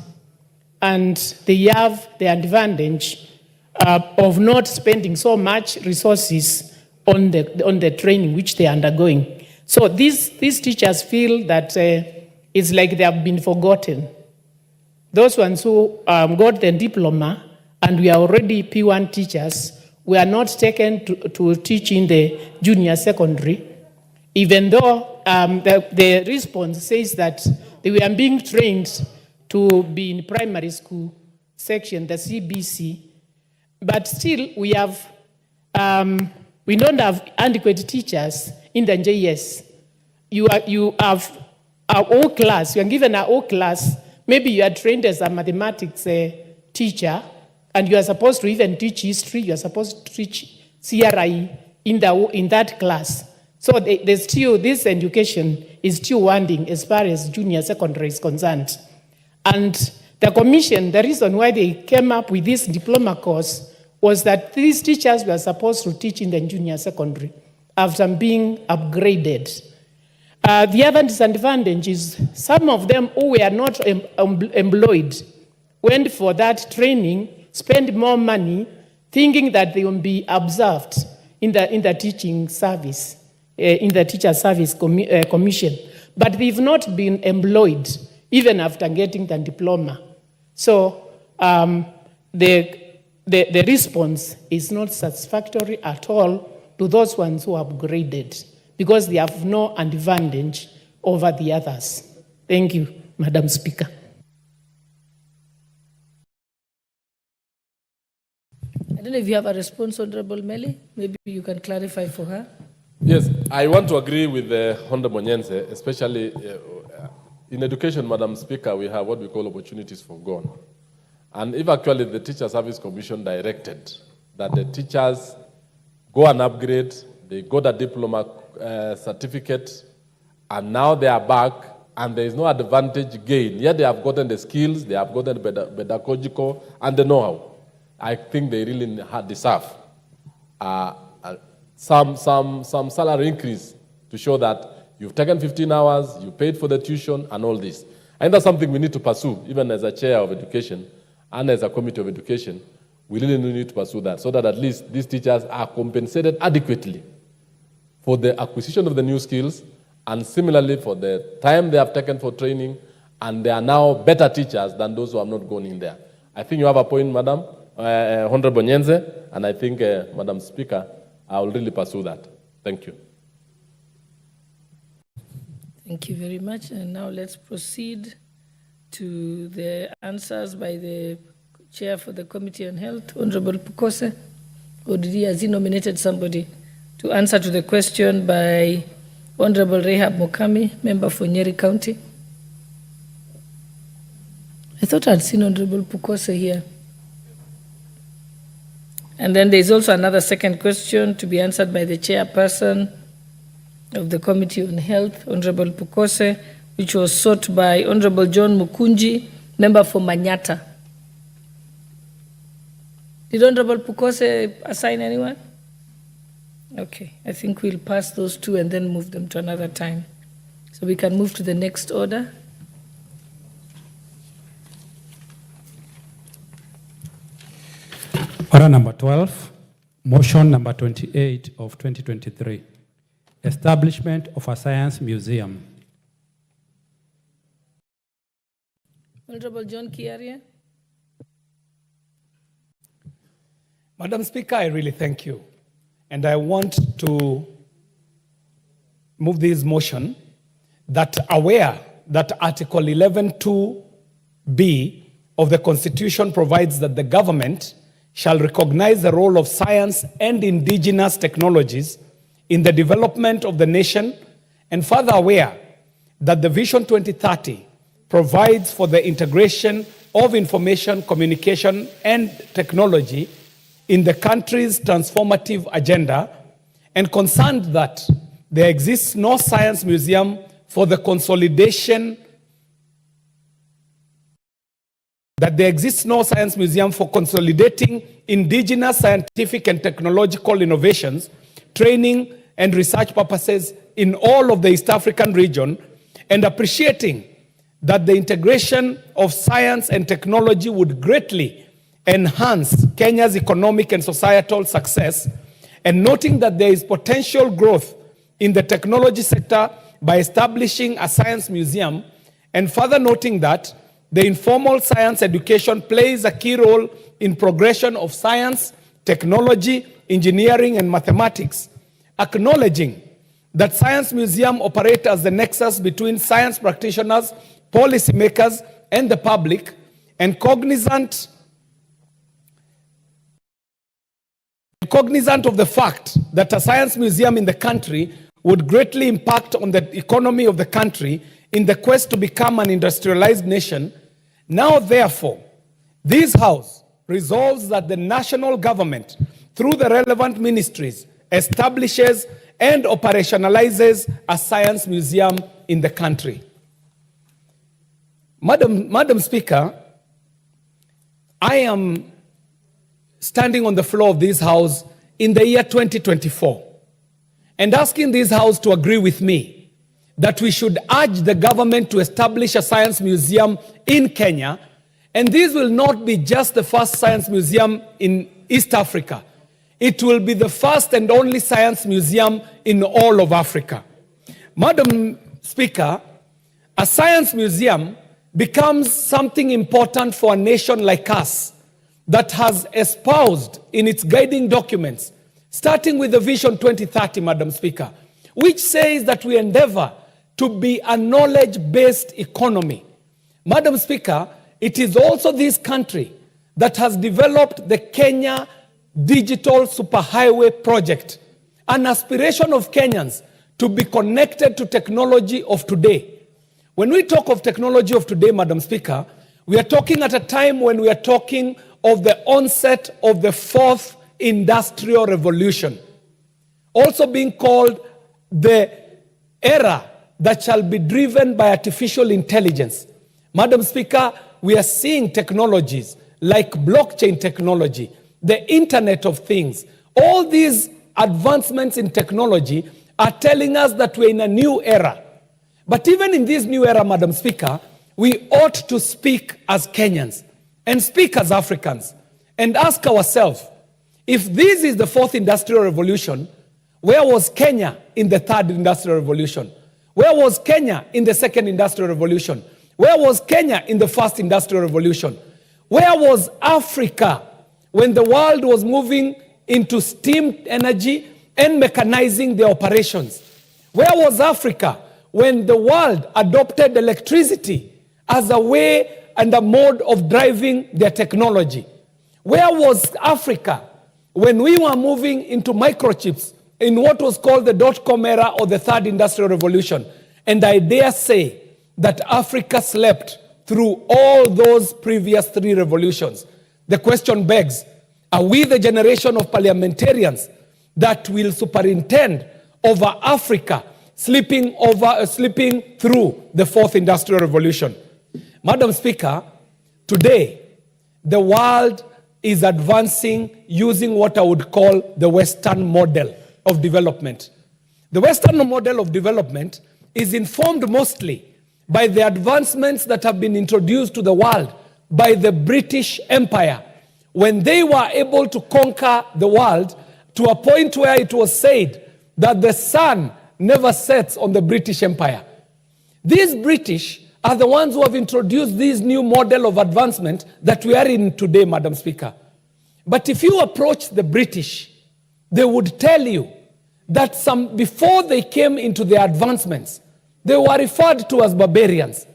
O: and they have the advantage of not spending so much resources on the training which they are undergoing. So these teachers feel that it's like they have been forgotten. Those ones who got the diploma and we are already P1 teachers, we are not taken to teach in the junior secondary, even though the response says that they were being trained to be in primary school section, the CBC, but still we don't have adequate teachers in the JS. You have our O class, you are given an O class, maybe you are trained as a mathematics teacher, and you are supposed to even teach history, you are supposed to teach CRI in that class. So there's still, this education is still wanting as far as junior secondary is concerned. And the Commission, the reason why they came up with this diploma course was that these teachers were supposed to teach in the junior secondary after being upgraded. The other disadvantage is some of them who were not employed went for that training, spent more money, thinking that they will be observed in the teaching service, in the Teacher Service Commission. But they've not been employed even after getting the diploma. So the response is not satisfactory at all to those ones who are upgraded, because they have no advantage over the others. Thank you, Madam Speaker.
C: I don't know if you have a response, Honorable Meli. Maybe you can clarify for her.
N: Yes, I want to agree with the Honorable Nyense, especially in education, Madam Speaker, we have what we call opportunities forgone. And if actually the Teacher Service Commission directed that the teachers go and upgrade, they got a diploma certificate, and now they are back and there is no advantage gained. Yet they have gotten the skills, they have gotten the pedagogical and the know-how. I think they really deserve some salary increase to show that you've taken 15 hours, you paid for the tuition and all this. And that's something we need to pursue, even as a chair of education and as a committee of education. We really need to pursue that so that at least these teachers are compensated adequately for the acquisition of the new skills and similarly for the time they have taken for training, and they are now better teachers than those who have not gone in there. I think you have a point, Madam, Honorable Nyenze, and I think, Madam Speaker, I will really pursue that. Thank you.
C: Thank you very much. And now let's proceed to the answers by the Chair for the Committee on Health, Honorable Pukose. Or has he nominated somebody to answer to the question by Honorable Rehab Mokami, member for Nyeri County? I thought I'd seen Honorable Pukose here. And then there's also another second question to be answered by the chairperson of the Committee on Health, Honorable Pukose, which was sought by Honorable John Mukunji, member for Manyata. Did Honorable Pukose assign anyone? Okay, I think we'll pass those two and then move them to another time. So we can move to the next order.
D: Order number 12, motion number 28 of 2023, establishment of a science museum.
C: Honorable John Kiaria.
P: Madam Speaker, I really thank you. And I want to move this motion that aware that Article 11(2)(b) of the Constitution provides that the government shall recognize the role of science and indigenous technologies in the development of the nation, and further aware that the Vision 2030 provides for the integration of information, communication, and technology in the country's transformative agenda, and concerned that there exists no science museum for the consolidation consolidating indigenous scientific and technological innovations, training, and research purposes in all of the East African region, and appreciating that the integration of science and technology would greatly enhance Kenya's economic and societal success, and noting that there is potential growth in the technology sector by establishing a science museum, and further noting that the informal science education plays a key role in progression of science, technology, engineering, and mathematics, acknowledging that science museums operate as the nexus between science practitioners, policymakers, and the public, and cognizant of the fact that a science museum in the country would greatly impact on the economy of the country in the quest to become an industrialized nation. Now, therefore, this House resolves that the national government, through the relevant ministries, establishes and operationalizes a science museum in the country. Madam Speaker, I am standing on the floor of this House in the year 2024 and asking this House to agree with me that we should urge the government to establish a science museum in Kenya, and this will not be just the first science museum in East Africa. It will be the first and only science museum in all of Africa. Madam Speaker, a science museum becomes something important for a nation like us that has espoused in its guiding documents, starting with the Vision 2030, Madam Speaker, which says that we endeavor to be a knowledge-based economy. Madam Speaker, it is also this country that has developed the Kenya Digital Superhighway Project, an aspiration of Kenyans to be connected to technology of today. When we talk of technology of today, Madam Speaker, we are talking at a time when we are talking of the onset of the fourth industrial revolution, also being called the era that shall be driven by artificial intelligence. Madam Speaker, we are seeing technologies like blockchain technology, the Internet of Things. All these advancements in technology are telling us that we're in a new era. But even in this new era, Madam Speaker, we ought to speak as Kenyans and speak as Africans and ask ourselves, if this is the fourth industrial revolution, where was Kenya in the third industrial revolution? Where was Kenya in the second industrial revolution? Where was Kenya in the first industrial revolution? Where was Africa when the world was moving into steam energy and mechanizing the operations? Where was Africa when the world adopted electricity as a way and a mode of driving their technology? Where was Africa when we were moving into microchips in what was called the dot-com era or the third industrial revolution? And I dare say that Africa slept through all those previous three revolutions. The question begs, are we the generation of parliamentarians that will superintend over Africa sleeping through the fourth industrial revolution? Madam Speaker, today the world is advancing using what I would call the Western model of development. The Western model of development is informed mostly by the advancements that have been introduced to the world by the British Empire when they were able to conquer the world to a point where it was said that the sun never sets on the British Empire. These British are the ones who have introduced this new model of advancement that we are in today, Madam Speaker. But if you approach the British, they would tell you that before they came into their advancements, they were referred to as barbarians.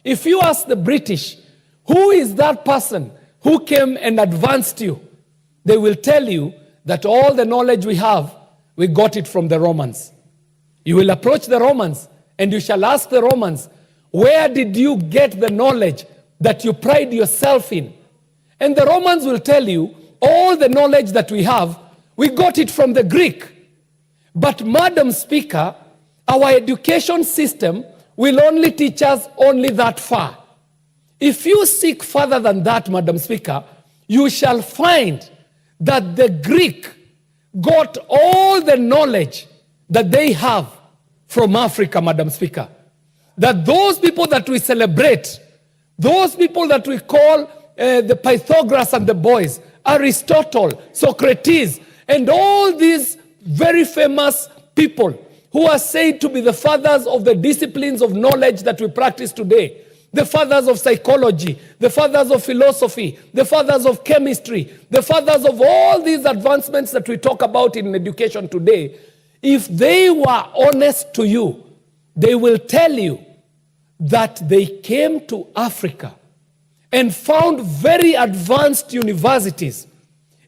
P: If you ask the British, who is that person who came and advanced you? They will tell you that all the knowledge we have, we got it from the Romans. You will approach the Romans and you shall ask the Romans, where did you get the knowledge that you pride yourself in? And the Romans will tell you, all the knowledge that we have, we got it from the Greek. But Madam Speaker, our education system will only teach us only that far. If you seek further than that, Madam Speaker, you shall find that the Greek got all the knowledge that they have from Africa, Madam Speaker. That those people that we celebrate, those people that we call the Pythagoras and the boys, Aristotle, Socrates, and all these very famous people who are said to be the fathers of the disciplines of knowledge that we practice today, the fathers of psychology, the fathers of philosophy, the fathers of chemistry, the fathers of all these advancements that we talk about in education today, if they were honest to you, they will tell you that they came to Africa and found very advanced universities.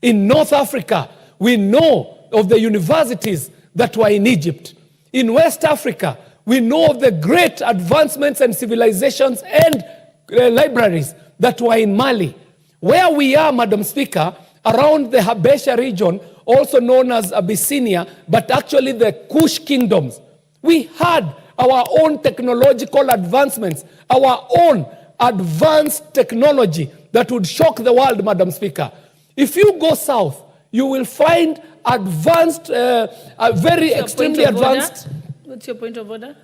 P: In North Africa, we know of the universities that were in Egypt. In West Africa, we know of the great advancements and civilizations and libraries that were in Mali. Where we are, Madam Speaker, around the Habesha region, also known as Abyssinia, but actually the Kush kingdoms, we had our own technological advancements, our own advanced technology that would shock the world, Madam Speaker. If you go south, you will find advanced, very extremely advanced.
C: What's your point of order?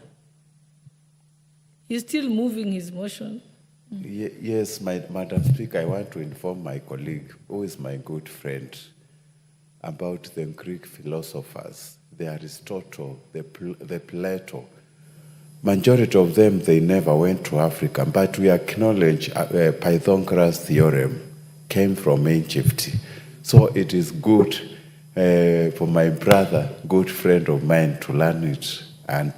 C: He's still moving his motion.
L: Yes, Madam Speaker, I want to inform my colleague, who is my good friend, about the Greek philosophers, the Aristotle, the Plato. Majority of them, they never went to Africa, but we acknowledge Pythagoras' theorem came from Egypt. So it is good for my brother, good friend of mine, to learn it. And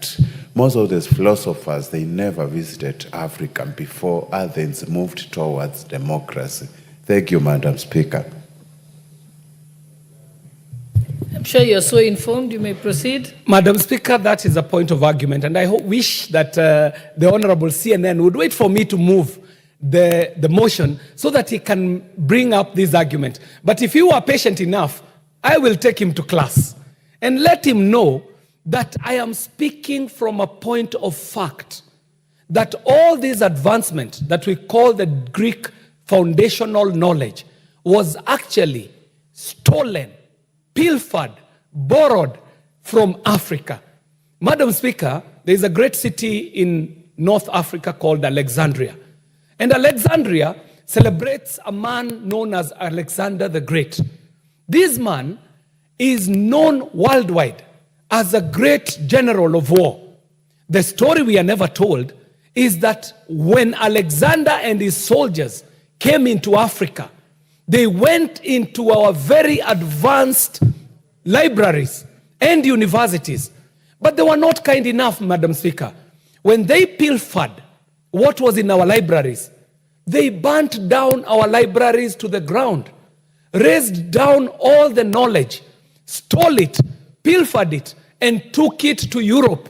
L: most of these philosophers, they never visited Africa before Athens moved towards democracy. Thank you, Madam Speaker.
C: I'm sure you're so informed. You may proceed.
P: Madam Speaker, that is a point of argument, and I wish that the Honorable CNN would wait for me to move the motion so that he can bring up this argument. But if you are patient enough, I will take him to class and let him know that I am speaking from a point of fact, that all these advancement that we call the Greek foundational knowledge was actually stolen, pilfered, borrowed from Africa. Madam Speaker, there is a great city in North Africa called Alexandria. And Alexandria celebrates a man known as Alexander the Great. This man is known worldwide as a great general of war. The story we are never told is that when Alexander and his soldiers came into Africa, they went into our very advanced libraries and universities. But they were not kind enough, Madam Speaker. When they pilfered what was in our libraries, they burnt down our libraries to the ground, raised down all the knowledge, stole it, pilfered it, and took it to Europe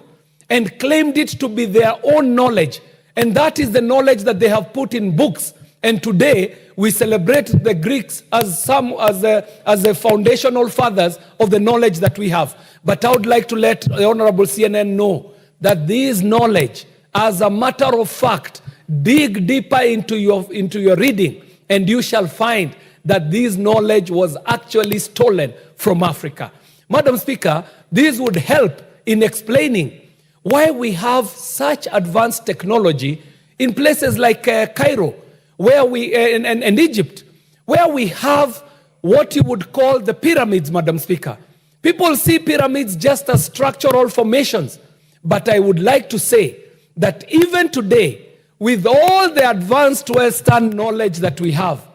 P: and claimed it to be their own knowledge. And that is the knowledge that they have put in books. And today, we celebrate the Greeks as the foundational fathers of the knowledge that we have. But I would like to let the Honorable CNN know that this knowledge, as a matter of fact, dig deeper into your reading, and you shall find that this knowledge was actually stolen from Africa. Madam Speaker, this would help in explaining why we have such advanced technology in places like Cairo, where and Egypt, where we have what you would call the pyramids, Madam Speaker. People see pyramids just as structural formations, but I would like to say that even today, with all the advanced Western knowledge that we have,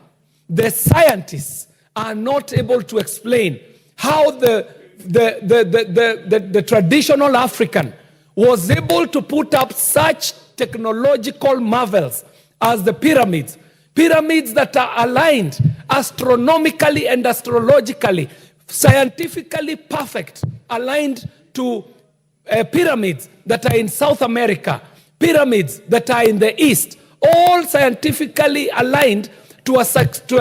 P: the scientists are not able to explain how the traditional African was able to put up such technological marvels as the pyramids. Pyramids that are aligned astronomically and astrologically, scientifically perfect, aligned to pyramids that are in South America, pyramids that are in the East, all scientifically aligned to a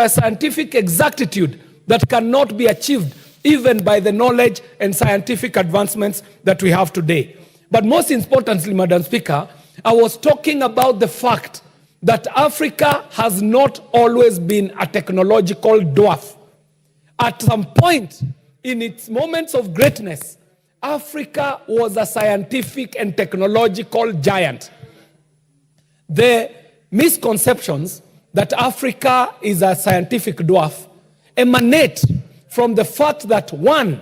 P: scientific exactitude that cannot be achieved even by the knowledge and scientific advancements that we have today. But most importantly, Madam Speaker, I was talking about the fact that Africa has not always been a technological dwarf. At some point in its moments of greatness, Africa was a scientific and technological giant. The misconceptions that Africa is a scientific dwarf emanate from the fact that, one,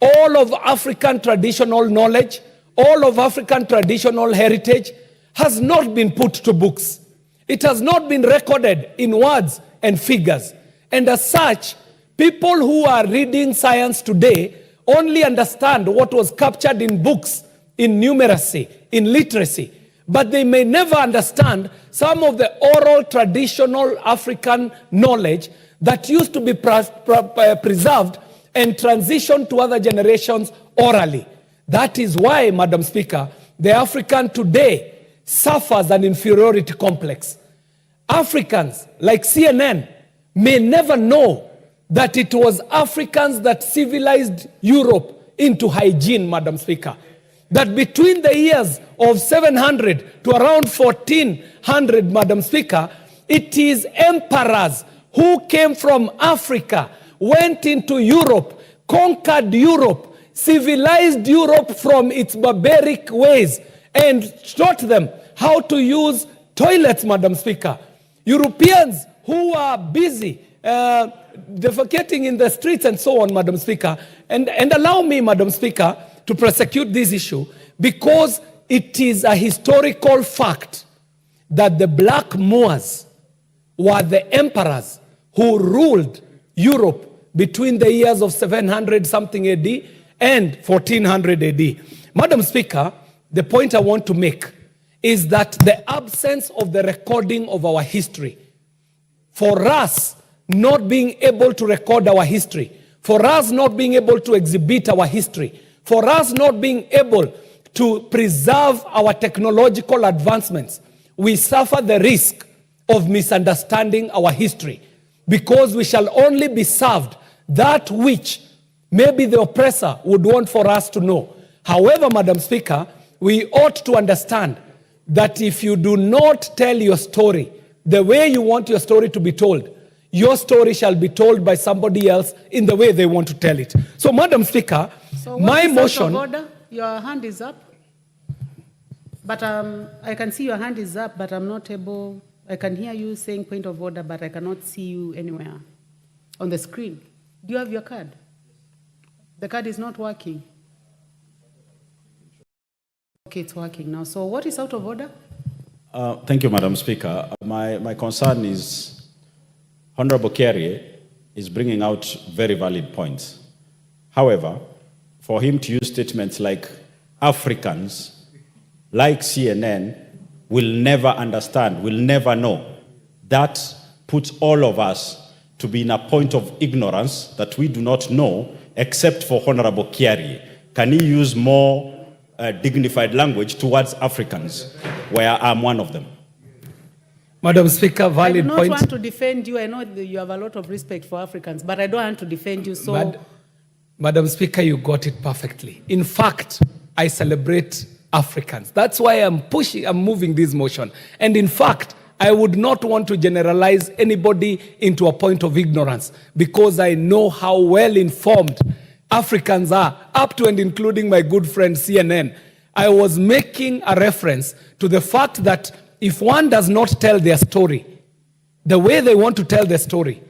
P: all of African traditional knowledge, all of African traditional heritage has not been put to books. It has not been recorded in words and figures. And as such, people who are reading science today only understand what was captured in books, in numeracy, in literacy. But they may never understand some of the oral traditional African knowledge that used to be preserved and transitioned to other generations orally. That is why, Madam Speaker, the African today suffers an inferiority complex. Africans, like CNN, may never know that it was Africans that civilized Europe into hygiene, Madam Speaker. That between the years of 700 to around 1400, Madam Speaker, it is emperors who came from Africa, went into Europe, conquered Europe, civilized Europe from its barbaric ways, and taught them how to use toilets, Madam Speaker. Europeans who are busy defecating in the streets and so on, Madam Speaker. And allow me, Madam Speaker, to prosecute this issue because it is a historical fact that the Black Moors were the emperors who ruled Europe between the years of 700 something AD and 1400 AD. Madam Speaker, the point I want to make is that the absence of the recording of our history, for us not being able to record our history, for us not being able to exhibit our history, for us not being able to preserve our technological advancements, we suffer the risk of misunderstanding our history because we shall only be served that which maybe the oppressor would want for us to know. However, Madam Speaker, we ought to understand that if you do not tell your story the way you want your story to be told, your story shall be told by somebody else in the way they want to tell it. So, Madam Speaker,
Q: So
P: my
Q: what is out
P: motion...
Q: of order? Your hand is up. But I can see your hand is up, but I'm not able... I can hear you saying point of order, but I cannot see you anywhere on the screen. Do you have your card? The card is not working. Okay, it's working now. So what is out of order?
R: Thank you, Madam Speaker. My concern is Honorable Kerry is bringing out very valid points. However, for him to use statements like Africans, like CNN, will never understand, will never know, that puts all of us to be in a point of ignorance that we do not know, except for Honorable Kerry. Can he use more dignified language towards Africans, where I'm one of them?
P: Madam Speaker, valid
Q: I do not
P: point.
Q: want to defend you. I know that you have a lot of respect for Africans, but I don't want to defend you. So,
P: Madam Speaker, you got it perfectly. In fact, I celebrate Africans. That's why I'm moving this motion. And in fact, I would not want to generalize anybody into a point of ignorance, because I know how well informed Africans are, up to and including my good friend CNN. I was making a reference to the fact that if one does not tell their story the way they want to tell their story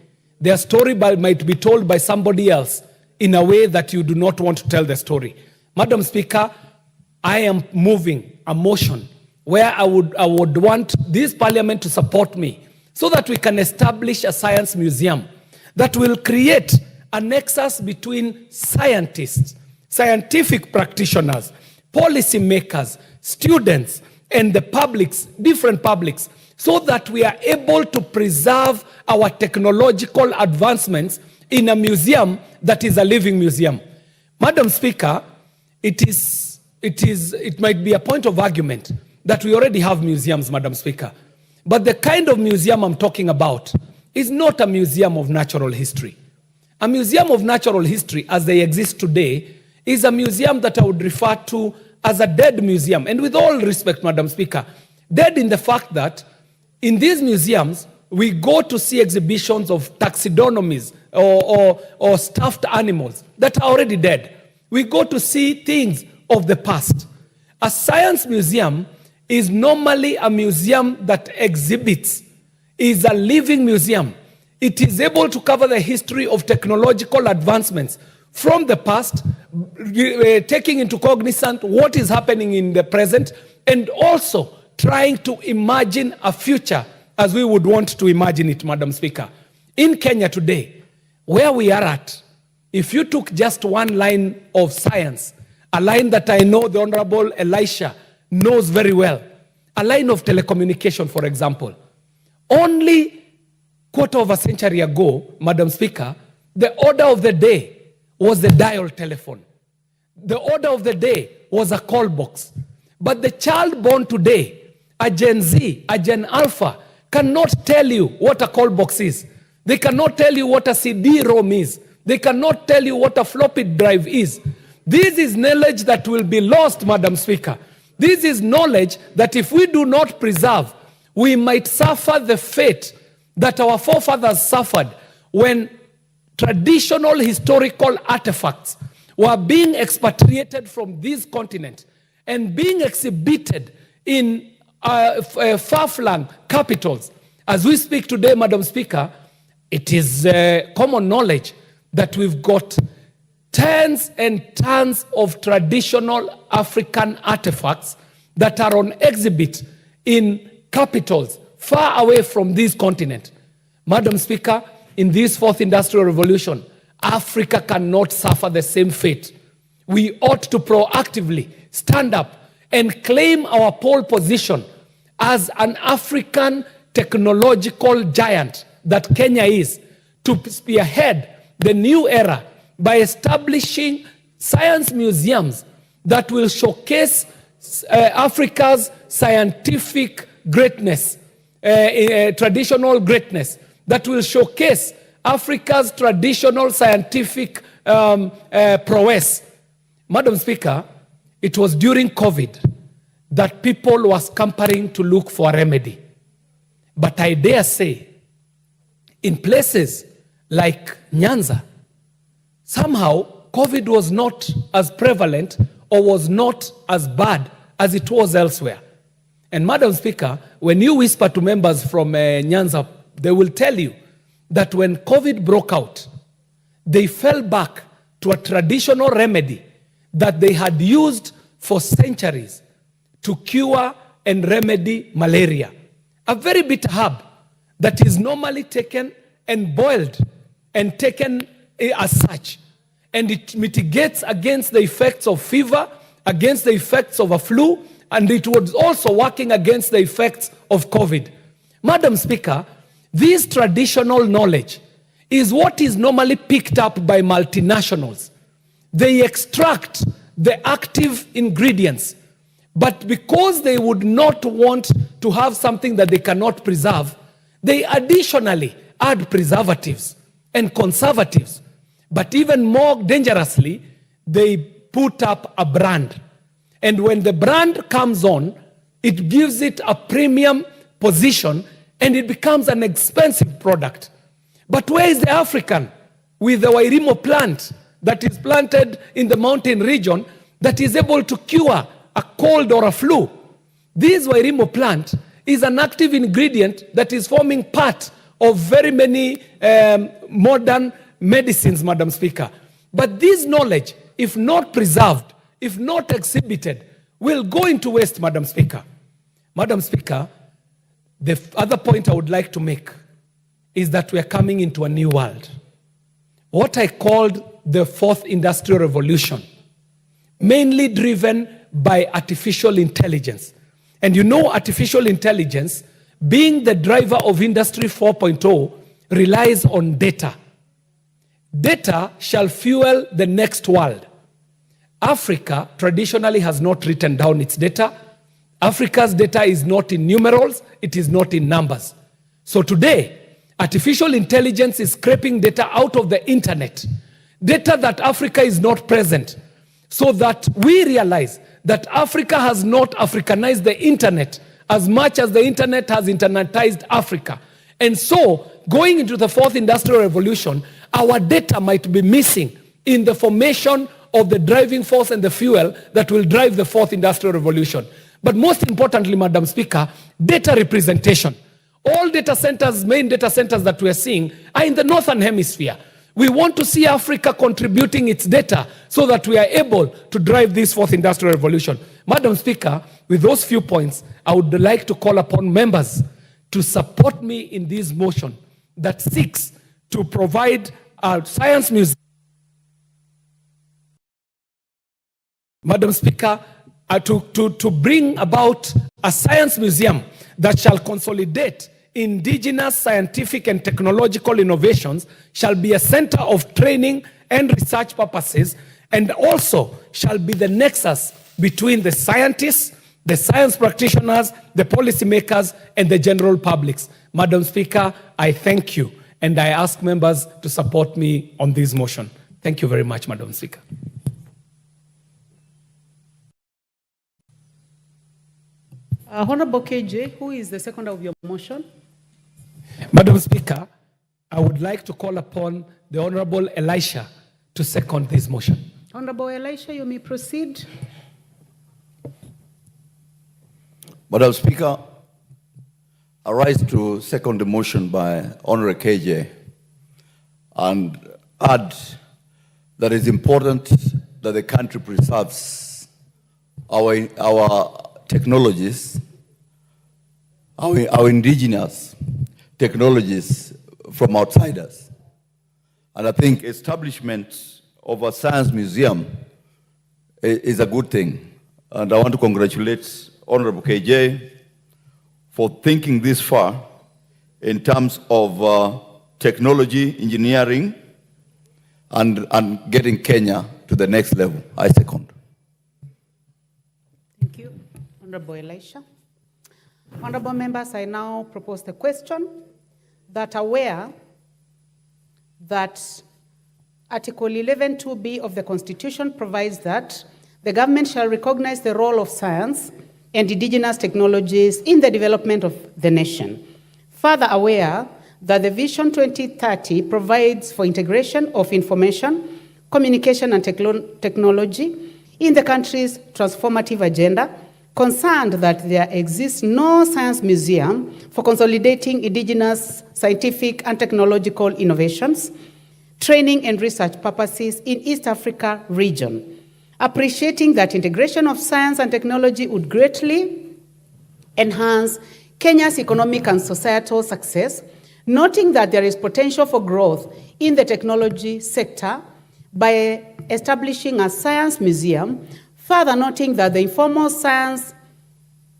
P: might be told by somebody else in a way that you do not want to tell the story. Madam Speaker, I am moving a motion where I would want this parliament to support me so that we can establish a science museum that will create a nexus between scientists, scientific practitioners, policy makers, students, and the publics, different publics, so that we are able to preserve our technological advancements in a museum that is a living museum. Madam Speaker, it might be a point of argument that we already have museums, Madam Speaker. But the kind of museum I'm talking about is not a museum of natural history. A museum of natural history, as they exist today, is a museum that I would refer to as a dead museum. And with all respect, Madam Speaker, dead in the fact that in these museums, we go to see exhibitions of taxidermies or stuffed animals that are already dead. We go to see things of the past. A science museum is normally a museum that exhibits, is a living museum. It is able to cover the history of technological advancements from the past, taking into cognizance what is happening in the present, and also trying to imagine a future as we would want to imagine it, Madam Speaker. In Kenya today, where we are at, if you took just one line of science, a line that I know the Honorable Elisha knows very well, a line of telecommunication, for example, only quarter of a century ago, Madam Speaker, the order of the day was the dial telephone. The order of the day was a call box. But the child born today, a Gen Z, a Gen Alpha, cannot tell you what a call box is. They cannot tell you what a CD-ROM is. They cannot tell you what a floppy drive is. This is knowledge that will be lost, Madam Speaker. This is knowledge that if we do not preserve, we might suffer the fate that our forefathers suffered when traditional historical artifacts were being expatriated from this continent and being exhibited in far-flung capitals. As we speak today, Madam Speaker, it is common knowledge that we've got tons and tons of traditional African artifacts that are on exhibit in capitals far away from this continent. Madam Speaker, in this fourth industrial revolution, Africa cannot suffer the same fate. We ought to proactively stand up and claim our pole position as an African technological giant that Kenya is, to spearhead the new era by establishing science museums that will showcase Africa's scientific greatness, traditional greatness, that will showcase Africa's traditional scientific prowess. Madam Speaker, it was during COVID that people were scampering to look for a remedy. But I dare say, in places like Nyanza, somehow COVID was not as prevalent or was not as bad as it was elsewhere. And Madam Speaker, when you whisper to members from Nyanza, they will tell you that when COVID broke out, they fell back to a traditional remedy that they had used for centuries to cure and remedy malaria. A very bitter herb that is normally taken and boiled and taken as such. And it mitigates against the effects of fever, against the effects of a flu, and it was also working against the effects of COVID. Madam Speaker, this traditional knowledge is what is normally picked up by multinationals. They extract the active ingredients, but because they would not want to have something that they cannot preserve, they additionally add preservatives and conservatives. But even more dangerously, they put up a brand. And when the brand comes on, it gives it a premium position and it becomes an expensive product. But where is the African with the Wairimo plant that is planted in the mountain region that is able to cure a cold or a flu? This Wairimo plant is an active ingredient that is forming part of very many modern medicines, Madam Speaker. But this knowledge, if not preserved, if not exhibited, will go into waste, Madam Speaker. Madam Speaker, the other point I would like to make is that we are coming into a new world. What I called the fourth industrial revolution, mainly driven by artificial intelligence. And you know, artificial intelligence, being the driver of Industry 4.0, relies on data. Data shall fuel the next world. Africa traditionally has not written down its data. Africa's data is not in numerals, it is not in numbers. So today, artificial intelligence is scraping data out of the internet, data that Africa is not present, so that we realize that Africa has not Africanized the internet as much as the internet has internetized Africa. And so, going into the fourth industrial revolution, our data might be missing in the formation of the driving force and the fuel that will drive the fourth industrial revolution. But most importantly, Madam Speaker, data representation. All data centers, main data centers that we are seeing are in the northern hemisphere. We want to see Africa contributing its data so that we are able to drive this fourth industrial revolution. Madam Speaker, with those few points, I would like to call upon members to support me in this motion that seeks to provide a science museum. Madam Speaker, to bring about a science museum that shall consolidate indigenous scientific and technological innovations, shall be a center of training and research purposes, and also shall be the nexus between the scientists, the science practitioners, the policymakers, and the general publics. Madam Speaker, I thank you, and I ask members to support me on this motion. Thank you very much, Madam Speaker.
Q: Honorable KJ, who is the seconder of your motion?
P: Madam Speaker, I would like to call upon the Honorable Elisha to second this motion.
Q: Honorable Elisha, you may proceed.
S: Madam Speaker, I rise to second the motion by Honorable KJ and add that it's important that the country preserves our technologies, our indigenous technologies from outsiders. And I think establishment of a science museum is a good thing. And I want to congratulate Honorable KJ for thinking this far in terms of technology, engineering, and getting Kenya to the next level. I second.
Q: Thank you, Honorable Elisha. Honorable members, I now propose the question that aware that Article 11(2)(b) of the Constitution provides that the government shall recognize the role of science and indigenous technologies in the development of the nation. Further aware that the Vision 2030 provides for integration of information, communication, and technology in the country's transformative agenda, concerned that there exists no science museum for consolidating indigenous scientific and technological innovations, training and research purposes in East Africa region. Appreciating that integration of science and technology would greatly enhance Kenya's economic and societal success, noting that there is potential for growth in the technology sector by establishing a science museum, further noting that the informal science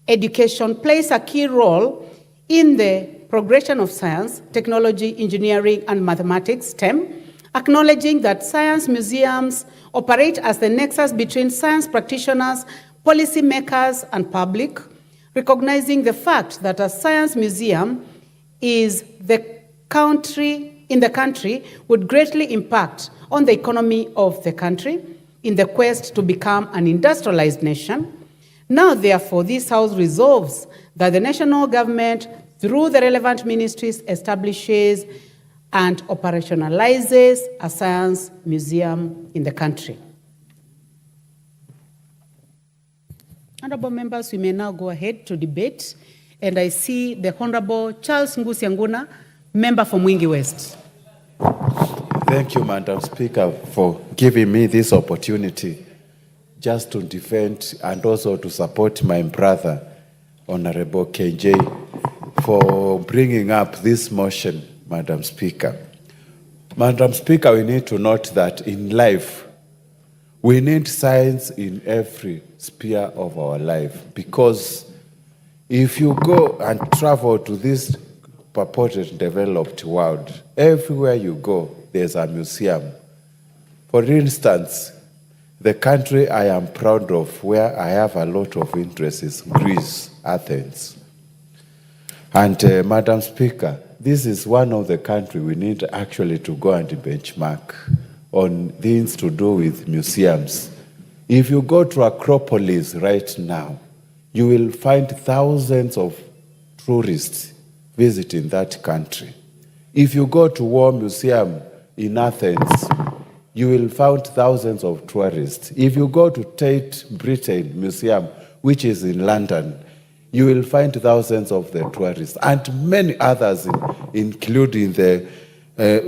Q: education plays a key role in the progression of science, technology, engineering, and mathematics, STEM, acknowledging that science museums operate as the nexus between science practitioners, policymakers, and public, recognizing the fact that a science museum in the country would greatly impact on the economy of the country in the quest to become an industrialized nation. Now, therefore, this House resolves that the national government, through the relevant ministries, establishes and operationalizes a science museum in the country. Honorable members, we may now go ahead to debate. And I see the Honorable Charles Ngusianguna, member for Mwingi West.
T: Thank you, Madam Speaker, for giving me this opportunity just to defend and also to support my brother, Honorable KJ, for bringing up this motion, Madam Speaker. Madam Speaker, we need to note that in life, we need science in every sphere of our life, because if you go and travel to this purported developed world, everywhere you go, there's a museum. For instance, the country I am proud of, where I have a lot of interest, is Greece, Athens. And Madam Speaker, this is one of the countries we need actually to go and benchmark on things to do with museums. If you go to Acropolis right now, you will find thousands of tourists visiting that country. If you go to War Museum in Athens, you will find thousands of tourists. If you go to Tate Britain Museum, which is in London, you will find thousands of the tourists, and many others, including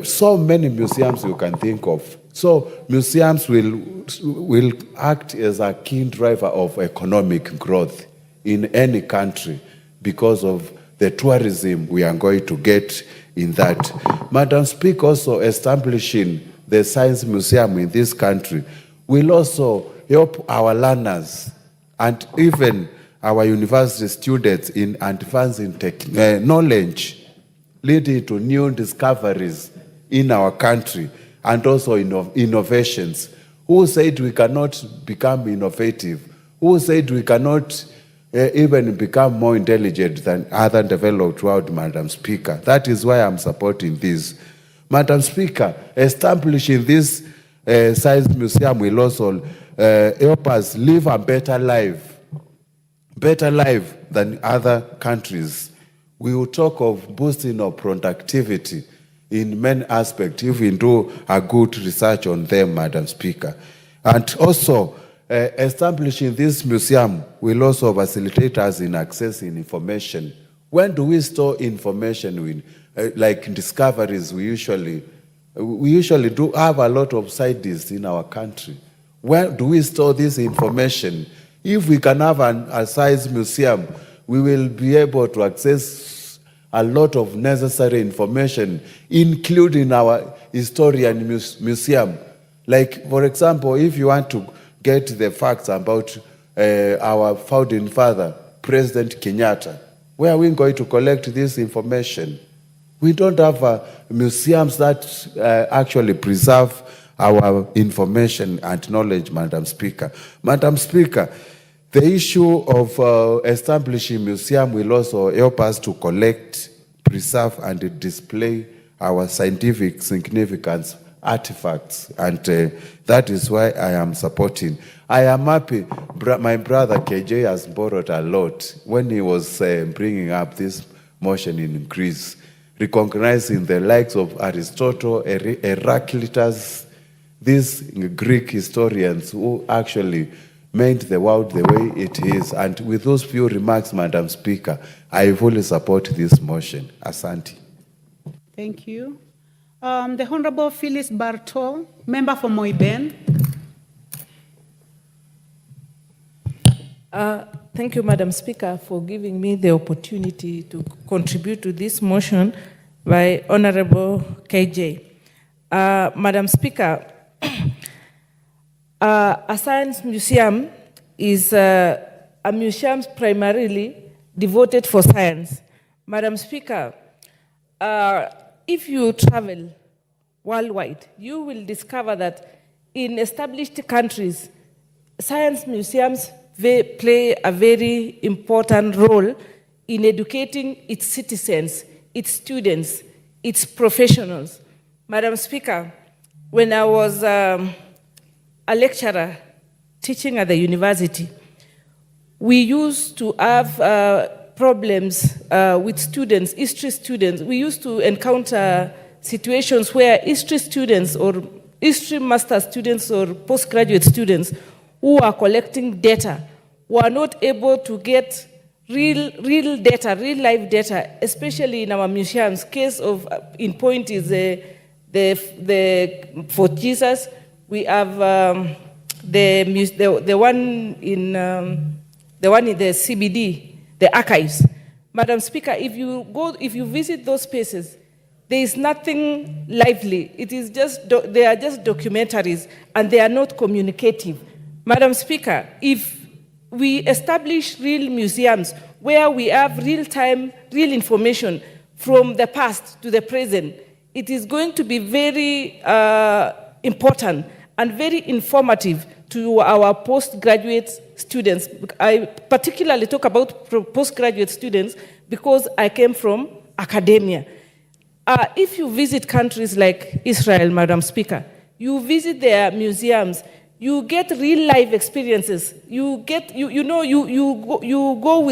T: so many museums you can think of. So museums will act as a key driver of economic growth in any country because of the tourism we are going to get in that. Madam Speaker, also establishing the Science Museum in this country will also help our learners and even our university students in advancing knowledge, leading to new discoveries in our country and also innovations. Who said we cannot become innovative? Who said we cannot even become more intelligent than other developed world, Madam Speaker? That is why I'm supporting this. Madam Speaker, establishing this science museum will also help us live a better life than other countries. We will talk of boosting of productivity in many aspects if we do a good research on them, Madam Speaker. And also, establishing this museum will also facilitate us in accessing information. When do we store information? Like discoveries, we usually do have a lot of scientists in our country. Where do we store this information? If we can have a science museum, we will be able to access a lot of necessary information, including our historian museum. Like, for example, if you want to get the facts about our founding father, President Kenyatta, where are we going to collect this information? We don't have museums that actually preserve our information and knowledge, Madam Speaker. Madam Speaker, the issue of establishing museum will also help us to collect, preserve, and display our scientific significance artifacts, and that is why I am supporting. I am happy. My brother KJ has borrowed a lot when he was bringing up this motion in Greece, recognizing the likes of Aristotle, Heraclitus, these Greek historians who actually made the world the way it is. And with those few remarks, Madam Speaker, I fully support this motion. Asante.
Q: Thank you. The Honorable Phyllis Bartol, member for Moiben.
U: Thank you, Madam Speaker, for giving me the opportunity to contribute to this motion by Honorable KJ. Madam Speaker, a science museum is a museum primarily devoted for science. Madam Speaker, if you travel worldwide, you will discover that in established countries, science museums play a very important role in educating its citizens, its students, its professionals. Madam Speaker, when I was a lecturer teaching at the university, we used to have problems with students, history students. We used to encounter situations where history students or history master students or postgraduate students who are collecting data were not able to get real data, real life data, especially in our museums. Case of in point is the Fort Jesus. We have the one in the CBD, the archives. Madam Speaker, if you visit those spaces, there is nothing lively. It is just they are just documentaries, and they are not communicative. Madam Speaker, if we establish real museums where we have real-time, real information from the past to the present, it is going to be very important and very informative to our postgraduate students. I particularly talk about postgraduate students because I came from academia. If you visit countries like Israel, Madam Speaker, you visit their museums, you get real life experiences. You go with